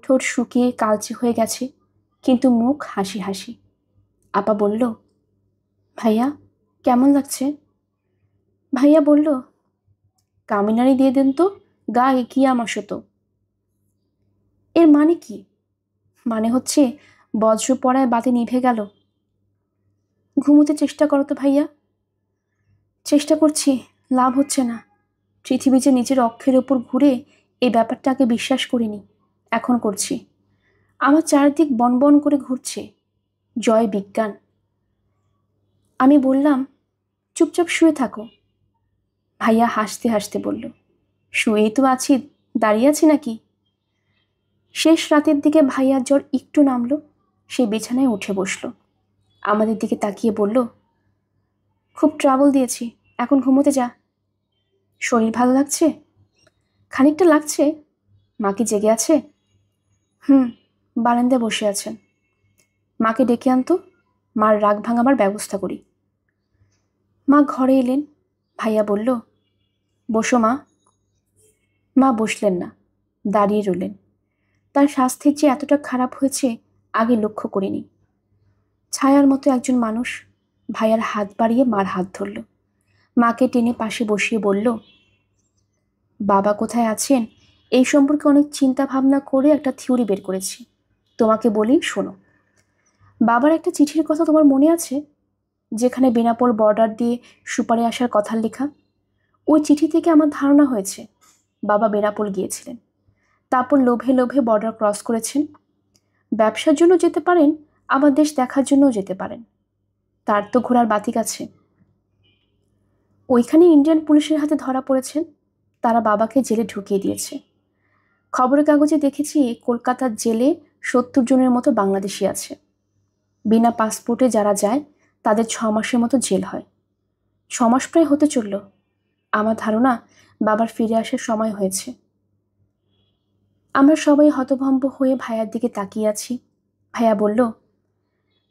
ঠোঁট শুকিয়ে কালচে হয়ে গেছে, কিন্তু মুখ হাসি হাসি। আপা বলল, ভাইয়া কেমন লাগছে? ভাইয়া বলল, কামিনারি দিয়ে দেন তো, গা এগিয়ে আমার তো। এর মানে কি? মানে হচ্ছে বজ্র পড়ায় বাতি নিভে গেল। ঘুমোতে চেষ্টা করো তো ভাইয়া। চেষ্টা করছি, লাভ হচ্ছে না। পৃথিবী যে নিজের অক্ষের ওপর ঘুরে, এই ব্যাপারটাকে বিশ্বাস করিনি, এখন করছি। আমার চারদিক বনবন করে ঘুরছে। জয় বিজ্ঞান। আমি বললাম, চুপচাপ শুয়ে থাকো। ভাইয়া হাসতে হাসতে বলল, শুয়েই তো আছি, দাঁড়িয়ে আছি নাকি? শেষ রাতের দিকে ভাইয়ার জ্বর একটু নামলো। সে বিছানায় উঠে বসলো। আমাদের দিকে তাকিয়ে বলল, খুব ট্রাবল দিয়েছি, এখন ঘুমোতে যা। শরীর ভালো লাগছে? খানিকটা লাগছে। মা কি জেগে আছে? হুম, বারান্দায় বসে আছেন। মাকে ডেকে আনতো, মার রাগ ভাঙাবার ব্যবস্থা করি। মা ঘরে এলেন। ভাইয়া বলল, বসো মা। মা বসলেন না, দাঁড়িয়ে রইলেন। তার স্বাস্থ্যের যে এতটা খারাপ হয়েছে আগে লক্ষ্য করিনি। ছায়ার মতো একজন মানুষ ভাইয়ার হাত বাড়িয়ে মার হাত ধরল। মাকে টেনে পাশে বসিয়ে বলল, বাবা কোথায় আছেন এই সম্পর্কে অনেক চিন্তা ভাবনা করে একটা থিওরি বের করেছি, তোমাকে বলি শোনো। বাবার একটা চিঠির কথা তোমার মনে আছে, যেখানে বেনাপোল বর্ডার দিয়ে সুপারে আসার কথা লেখা? ওই চিঠি থেকে আমার ধারণা হয়েছে বাবা বেনাপোল গিয়েছিলেন, তারপর লোভে লোভে বর্ডার ক্রস করেছেন। ব্যবসার জন্য যেতে পারেন, আমার দেশ দেখার জন্যও যেতে পারেন। তার তো ঘোড়ার বাতিক আছে। ওইখানে ইন্ডিয়ান পুলিশের হাতে ধরা পড়েছেন। তারা বাবাকে জেলে ঢুকিয়ে দিয়েছে। খবরের কাগজে দেখেছি কলকাতার জেলে 70 জনের মতো বাংলাদেশি আছে। বিনা পাসপোর্টে যারা যায় তাদের 6 মাসের মতো জেল হয়। 6 মাস প্রায় হতে চলল। আমার ধারণা বাবার ফিরে আসার সময় হয়েছে। আমরা সবাই হতভম্ব হয়ে ভাইয়ার দিকে তাকিয়ে আছি। ভাইয়া বলল,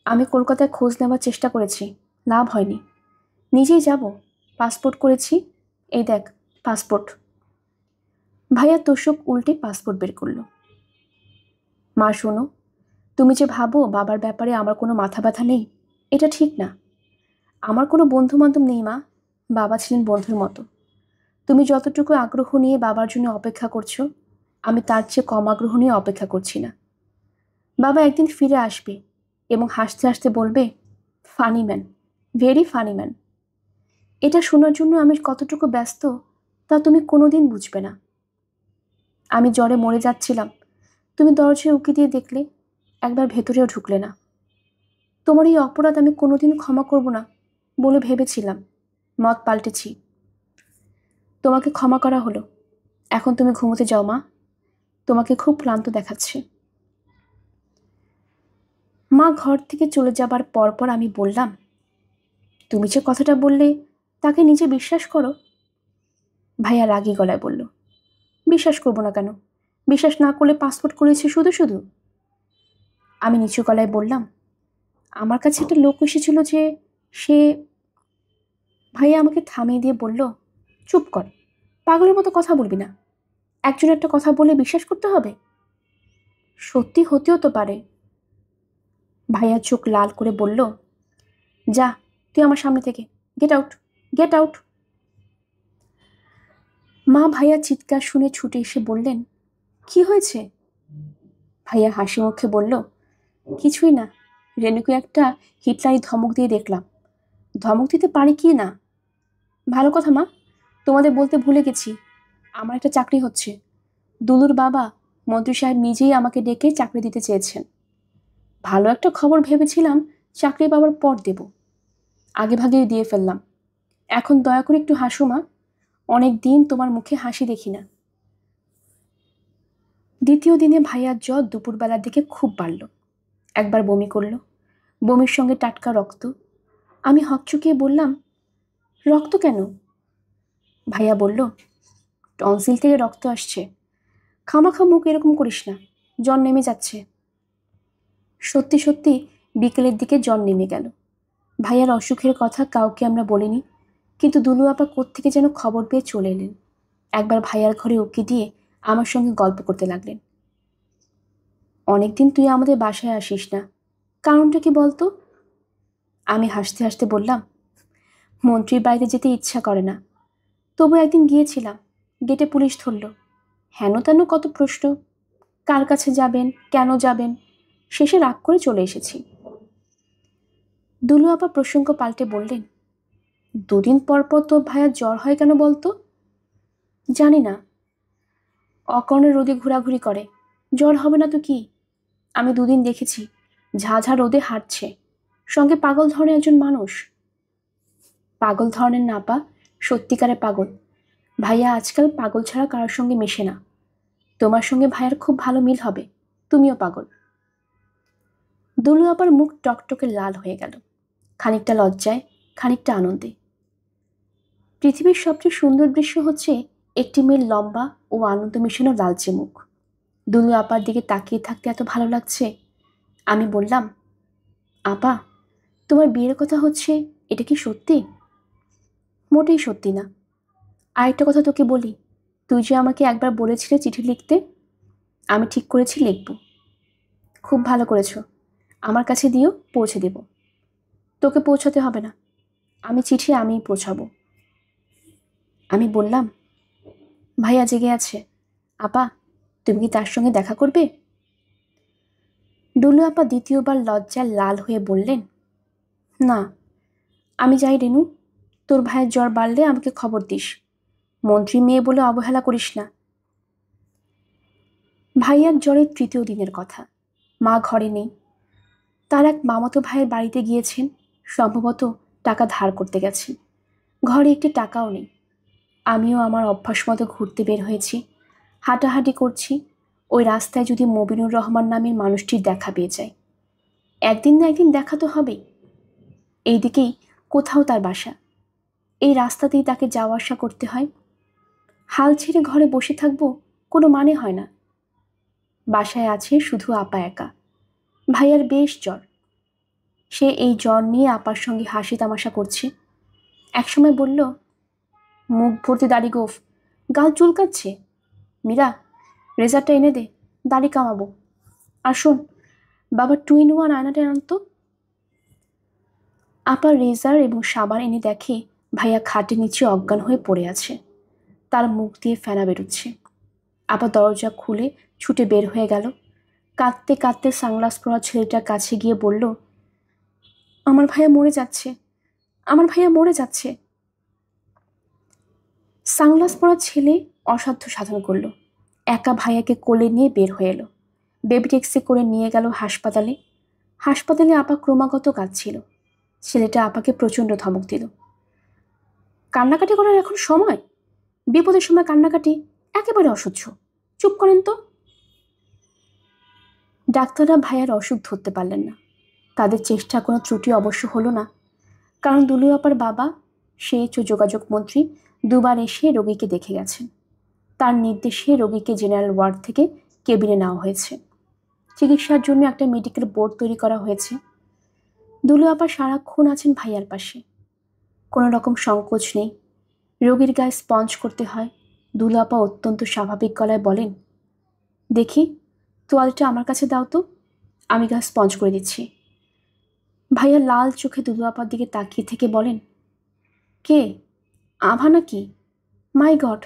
আমি কলকাতায় খোঁজ নেওয়ার চেষ্টা করেছি, লাভ হয়নি। নিজেই যাব, পাসপোর্ট করেছি, এই দেখ পাসপোর্ট। ভাইয়া তোষক উল্টে পাসপোর্ট বের করলো। মা শোনো, তুমি যে ভাবো বাবার ব্যাপারে আমার কোনো মাথা ব্যথা নেই, এটা ঠিক না। আমার কোনো বন্ধু বান্ধব নেই মা, বাবা ছিলেন বন্ধুর মতো। তুমি যতটুকু আগ্রহ নিয়ে বাবার জন্য অপেক্ষা করছো, আমি তার চেয়ে কম আগ্রহ নিয়ে অপেক্ষা করছি না। বাবা একদিন ফিরে আসবে এবং হাসতে হাসতে বলবে, funny man, very funny man. এটা শোনার জন্য আমি কতটুকু ব্যস্ত তা তুমি কোনোদিন বুঝবে না। আমি জ্বরে মরে যাচ্ছিলাম, তুমি দরজায় উকি দিয়ে দেখলে, একবার ভেতরেও ঢুকলে না। তোমার এই অপরাধ আমি কোনোদিন ক্ষমা করব না বলে ভেবেছিলাম, মত পাল্টেছি। তোমাকে ক্ষমা করা হলো, এখন তুমি ঘুমোতে যাও মা, তোমাকে খুব ক্লান্ত দেখাচ্ছে। মা ঘর থেকে চলে যাবার পরপর আমি বললাম, তুমি যে কথাটা বললে তাকে নিজে বিশ্বাস করো? ভাইয়া রাগী গলায় বলল, বিশ্বাস করবো না কেন? বিশ্বাস না করলে পাসপোর্ট করেছি শুধু শুধু? আমি নিচু গলায় বললাম, আমার কাছে একটা লোক এসেছিল যে সে। ভাইয়া আমাকে থামিয়ে দিয়ে বলল, চুপ কর, পাগলের মতো কথা বলবি না। একজন একটা কথা বলে বিশ্বাস করতে হবে? সত্যি হতেও তো পারে। ভাইয়া চোখ লাল করে বলল, যা তুই আমার সামনে থেকে, গেট আউট, গেট আউট। মা ভাইয়া চিৎকার শুনে ছুটে এসে বললেন, কি হয়েছে? ভাইয়া হাসি মুখে বলল, কিছুই না, রেনুকে একটা হিটলারি ধমক দিয়ে দেখলাম। ধমক দিতে পারি কি না? ভালো কথা মা, তোমাদের বলতে ভুলে গেছি, আমার একটা চাকরি হচ্ছে। দুলুর বাবা মন্ত্রী সাহেব নিজেই আমাকে ডেকে চাকরি দিতে চেয়েছেন। ভালো একটা খবর ভেবেছিলাম চাকরি পাওয়ার পর দেব, আগে ভাগেই দিয়ে ফেললাম। এখন দয়া করে একটু হাসো মা, অনেক দিন তোমার মুখে হাসি দেখি না। দ্বিতীয় দিনে ভাইয়ার জ্বর দুপুরবেলার দিকে খুব বাড়ল। একবার বমি করল, বমির সঙ্গে টাটকা রক্ত। আমি হকচকিয়ে বললাম, রক্ত কেন? ভাইয়া বলল, টনসিল থেকে রক্ত আসছে, খামাখা মুখ এরকম করিস না, জ্বর নেমে যাচ্ছে। সত্যি সত্যি বিকেলের দিকে জ্বর নেমে গেল। ভাইয়ার অসুখের কথা কাউকে আমরা বলিনি, কিন্তু দুলু আপা কোত্থেকে যেন খবর পেয়ে চলে এলেন। একবার ভাইয়ার ঘরে উকি দিয়ে আমার সঙ্গে গল্প করতে লাগলেন। অনেকদিন তুই আমাদের বাসায় আসিস না, কারণটা কি বলতো? আমি হাসতে হাসতে বললাম, মন্ত্রীর বাড়িতে যেতে ইচ্ছা করে না, তবু একদিন গিয়েছিলাম, গেটে পুলিশ ধরল। হেন তেন কত প্রশ্ন, কার কাছে যাবেন, কেন যাবেন, শেষে রাগ করে চলে এসেছি। দুলু আপা প্রসঙ্গ পাল্টে বললেন, দুদিন পর পর তোর ভাইয়ার জ্বর হয় কেন বলতো? জানি না, অকর্ণে রোদে ঘোরাঘুরি করে, জ্বর হবে না তো কি? আমি দুদিন দেখেছি ঝাঝা রোদে হাঁটছে, সঙ্গে পাগল ধরনের একজন মানুষ। পাগল ধরনের না পা, সত্যিকারে পাগল। ভাইয়া আজকাল পাগল ছাড়া কারোর সঙ্গে মেশে না। তোমার সঙ্গে ভাইয়ার খুব ভালো মিল হবে, তুমিও পাগল। দুলু আপার মুখ টকটকে লাল হয়ে গেল, খানিকটা লজ্জায়, খানিকটা আনন্দে। পৃথিবীর সবচেয়ে সুন্দর দৃশ্য হচ্ছে একটি মেয়ের লম্বা ও আনন্দ মেশানো লালচে মুখ। দুলু আপার দিকে তাকিয়ে থাকতে এত ভালো লাগছে। আমি বললাম, আপা, তোমার বিয়ের কথা হচ্ছে, এটা কি সত্যি? মোটেই সত্যি না। আরেকটা কথা তোকে বলি, তুই যে আমাকে একবার বলেছিলে চিঠি লিখতে, আমি ঠিক করেছি লিখব। খুব ভালো করেছ, আমার কাছে দিও, পৌঁছে দেব। তোকে পৌঁছাতে হবে না, আমি চিঠি আমিই পৌঁছাবো। আমি বললাম, ভাইয়া জেগে আছে, আপা তুমি কি তার সঙ্গে দেখা করবে? ডুলু আপা দ্বিতীয়বার লজ্জায় লাল হয়ে বললেন, না, আমি যাই রেনু, তোর ভাইয়ের জ্বর বাড়লে আমাকে খবর দিস, মন্ত্রী মেয়ে বলে অবহেলা করিস না। ভাইয়ার জ্বরের তৃতীয় দিনের কথা। মা ঘরে নেই, তার এক মামাতো ভাইয়ের বাড়িতে গিয়েছেন, সম্ভবত টাকা ধার করতে গেছেন। ঘরে একটি টাকাও নেই। আমিও আমার অভ্যাস মতো ঘুরতে বের হয়েছি, হাঁটাহাঁটি করছি। ওই রাস্তায় যদি মবিনুর রহমান নামের মানুষটির দেখা পেয়ে যায়, একদিন না একদিন দেখা তো হবেই। এইদিকেই কোথাও তার বাসা, এই রাস্তাতেই তাকে যাওয়া আসা করতে হয়। হাল ছেড়ে ঘরে বসে থাকবো, কোনো মানে হয় না। বাসায় আছে শুধু আপা একা। ভাইয়ার বেশ জ্বর, সে এই জ্বর নিয়ে আপার সঙ্গে হাসি তামাশা করছে। একসময় বলল, মুখ ভর্তি দাড়ি গোফ, গাল চুলকাচ্ছে, মীরা রেজারটা এনে দে, দাড়ি কামাবো। আর শোন, বাবা 2-in-1 আয়নাটা আনতো। আপা রেজার এবং সাবান এনে দেখে ভাইয়া খাটের নিচে অজ্ঞান হয়ে পড়ে আছে, তার মুখ দিয়ে ফেনা বেরোচ্ছে। আপা দরজা খুলে ছুটে বের হয়ে গেল, কাঁদতে কাঁদতে সানগ্লাস পরা ছেলেটার কাছে গিয়ে বলল, আমার ভাইয়া মরে যাচ্ছে, আমার ভাইয়া মরে যাচ্ছে। সানগ্লাস পরা ছেলে অসাধ্য সাধন করল, একা ভাইয়াকে কোলে নিয়ে বের হয়ে এলো। বেবি ট্যাক্সি করে নিয়ে গেল হাসপাতালে। হাসপাতালে আপা ক্রমাগত কাঁদছিল। ছেলেটা আপাকে প্রচণ্ড ধমক দিল, কান্নাকাটি করার এখন সময়? বিপদের সময় কান্নাকাটি একেবারে অসহ্য, চুপ করেন তো। ডাক্তাররা ভাইয়ার অসুখ ধরতে পারলেন না। তাদের চেষ্টা কোনো ত্রুটি অবশ্য হলো না, কারণ দুলু আপার বাবা, সে যোগাযোগ মন্ত্রী, দুবার এসে রোগীকে দেখে গেছেন। তার নির্দেশে রোগীকে জেনারেল ওয়ার্ড থেকে কেবিনে নেওয়া হয়েছে। চিকিৎসার জন্য একটা মেডিকেল বোর্ড তৈরি করা হয়েছে। দুলু আপা সারাক্ষণ আছেন ভাইয়ার পাশে, কোনো রকম সংকোচ নেই। রোগীর গায়ে স্পঞ্জ করতে হয়। দুলু আপা অত্যন্ত স্বাভাবিক গলায় বলেন, দেখি তোয়ালটা আমার কাছে দাও তো, আমি গায়ে স্পঞ্জ করে দিচ্ছি। ভাইয়া লাল চোখে দুলু আপার দিকে তাকিয়ে থেকে বলেন, কে, আভা নাকি? মাই গড,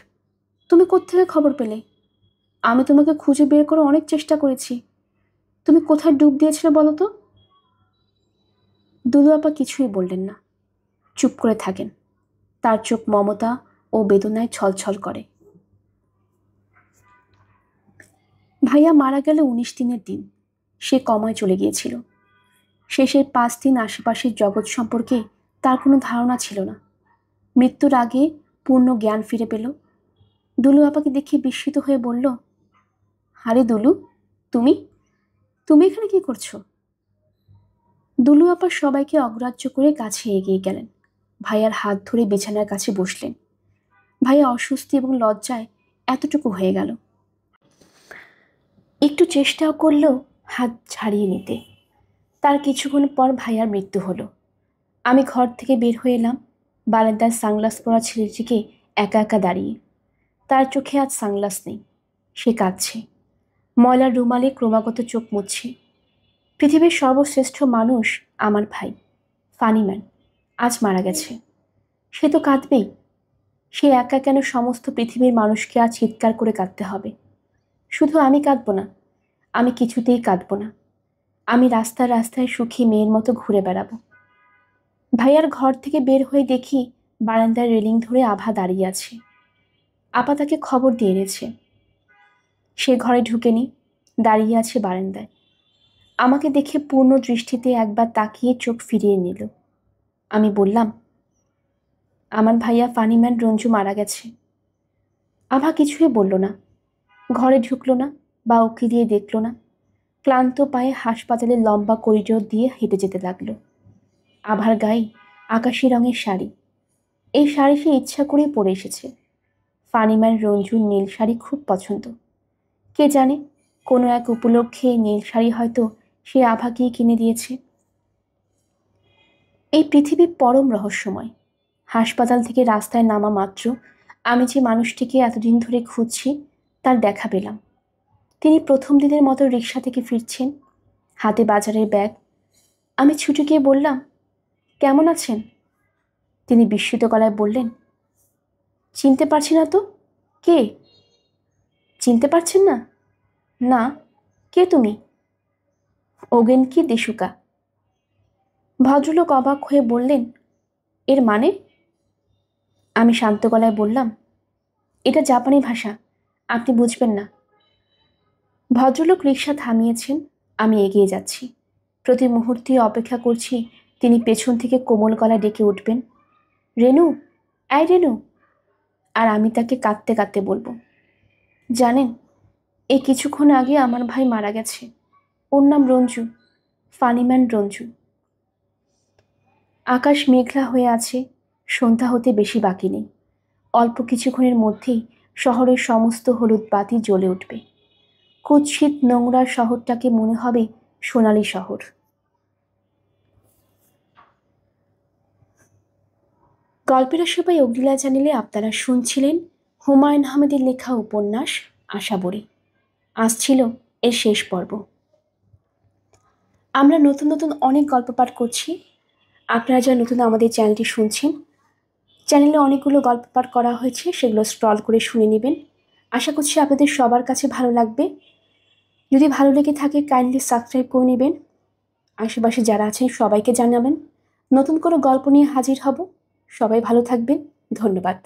তুমি কোত্থেকে খবর পেলে? আমি তোমাকে খুঁজে বের করে অনেক চেষ্টা করেছি। তুমি কোথায় ডুব দিয়েছিলে বলো তো? দুলু আপা কিছুই বললেন না, চুপ করে থাকেন। তার চোখ মমতা ও বেদনায় ছলছল করে। ভাইয়া মারা গেল 19 দিনের দিন। সে কমায় চলে গিয়েছিল। শেষের 5 দিন আশেপাশের জগৎ সম্পর্কে তার কোনো ধারণা ছিল না। মৃত্যুর আগে পূর্ণ জ্ঞান ফিরে পেল। দুলু আপাকে দেখে বিস্মিত হয়ে বলল, আরে দুলু, তুমি তুমি এখানে কি করছো? দুলু আপা সবাইকে অগ্রাহ্য করে কাছে এগিয়ে গেলেন। ভাইয়ার হাত ধরে বিছানার কাছে বসলেন। ভাইয়া অস্বস্তি এবং লজ্জায় এতটুকু হয়ে গেল। একটু চেষ্টাও করলেও হাত ছাড়িয়ে নিতে। তার কিছুক্ষণ পর ভাইয়ার মৃত্যু হলো। আমি ঘর থেকে বের হয়ে এলাম। বারান্দায় সানগ্লাস পরা ছেলেটিকে একা একা দাঁড়িয়ে। তার চোখে আজ সানগ্লাস নেই। সে কাঁদছে। ময়লার রুমালে ক্রমাগত চোখ মুছছে। পৃথিবীর সর্বশ্রেষ্ঠ মানুষ আমার ভাই ফানিম্যান আজ মারা গেছে। সে তো কাঁদবেই। সে একা কেন সমস্ত পৃথিবীর মানুষকে আজ চিৎকার করে কাঁদতে হবে? শুধু আমি কাঁদব না, আমি কিছুতেই কাঁদব না। আমি রাস্তায় রাস্তায় সুখী মেয়ের মতো ঘুরে বেড়াবো। ভাইয়ার ঘর থেকে বের হয়ে দেখি বারান্দার রেলিং ধরে আভা দাঁড়িয়ে আছে। আপা তাকে খবর দিয়ে এনেছে। সে ঘরে ঢুকেনি, দাঁড়িয়ে আছে বারান্দায়। আমাকে দেখে পূর্ণ দৃষ্টিতে একবার তাকিয়ে চোখ ফিরিয়ে নিল। আমি বললাম, আমার ভাইয়া ফানিম্যান রঞ্জু মারা গেছে। আভা কিছুই বলল না, ঘরে ঢুকলো না বা উকি দিয়ে দেখল না। ক্লান্ত পায়ে হাসপাতালের লম্বা করিডোর দিয়ে হেঁটে যেতে লাগলো। আভার গায়ে আকাশি রঙের শাড়ি। এই শাড়ি সে ইচ্ছা করেই পরে এসেছে। ফানিম্যান রঞ্জুর নীল শাড়ি খুব পছন্দ। কে জানে, কোনো এক উপলক্ষে নীল শাড়ি হয়তো সে আভাকেই কিনে দিয়েছে। এই পৃথিবী পরম রহস্যময়। হাসপাতাল থেকে রাস্তায় নামা মাত্র আমি যে মানুষটিকে এতদিন ধরে খুঁজছি তার দেখা পেলাম। তিনি প্রথম দিনের মতো রিকশা থেকে ফিরছেন, হাতে বাজারের ব্যাগ। আমি ছুটে গিয়ে বললাম, কেমন আছেন? তিনি বিস্মিত গলায় বললেন, চিনতে পারছি না তো। কে? চিনতে পারছেন না? না, কে তুমি? ওগেন কি দেশুকা। ভদ্রলোক অবাক হয়ে বললেন, এর মানে? আমি শান্ত গলায় বললাম, এটা জাপানি ভাষা, আপনি বুঝবেন না। ভদ্রলোক রিকশা থামিয়েছেন। আমি এগিয়ে যাচ্ছি। প্রতি মুহূর্তে অপেক্ষা করছি তিনি পেছন থেকে কোমল গলায় ডেকে উঠবেন, রেনু, এই রেনু। আর আমি তাকে কাঁদতে কাঁদতে বলবো, জানেন, এই কিছুক্ষণ আগে আমার ভাই মারা গেছে। ওর নাম রঞ্জু, ফানিম্যান রঞ্জু। আকাশ মেঘলা হয়ে আছে। সন্ধ্যা হতে বেশি বাকি নেই। অল্প কিছুক্ষণের মধ্যেই শহরের সমস্ত হলুদ বাতি জ্বলে উঠবে। কুৎসিত নোংরা শহরটাকে মনে হবে সোনালী শহর। গল্পের সবাই অগ্নিলা চ্যানেলে আপনারা শুনছিলেন হুমায়ুন আহমেদের লেখা উপন্যাস আশাবরী। আজ ছিল এর শেষ পর্ব। আমরা নতুন নতুন অনেক গল্প পাঠ করছি। আপনারা যারা নতুন আমাদের চ্যানেলটি শুনছেন, চ্যানেলে অনেকগুলো গল্প পাঠ করা হয়েছে, সেগুলো স্ক্রল করে শুনে নেবেন। আশা করছি আপনাদের সবার কাছে ভালো লাগবে। যদি ভালো লেগে থাকে কাইন্ডলি সাবস্ক্রাইব করে নেবেন। আশেপাশে যারা আছেন সবাইকে জানাবেন। নতুন কোনো গল্প নিয়ে হাজির হব। সবাই ভালো থাকবেন। ধন্যবাদ।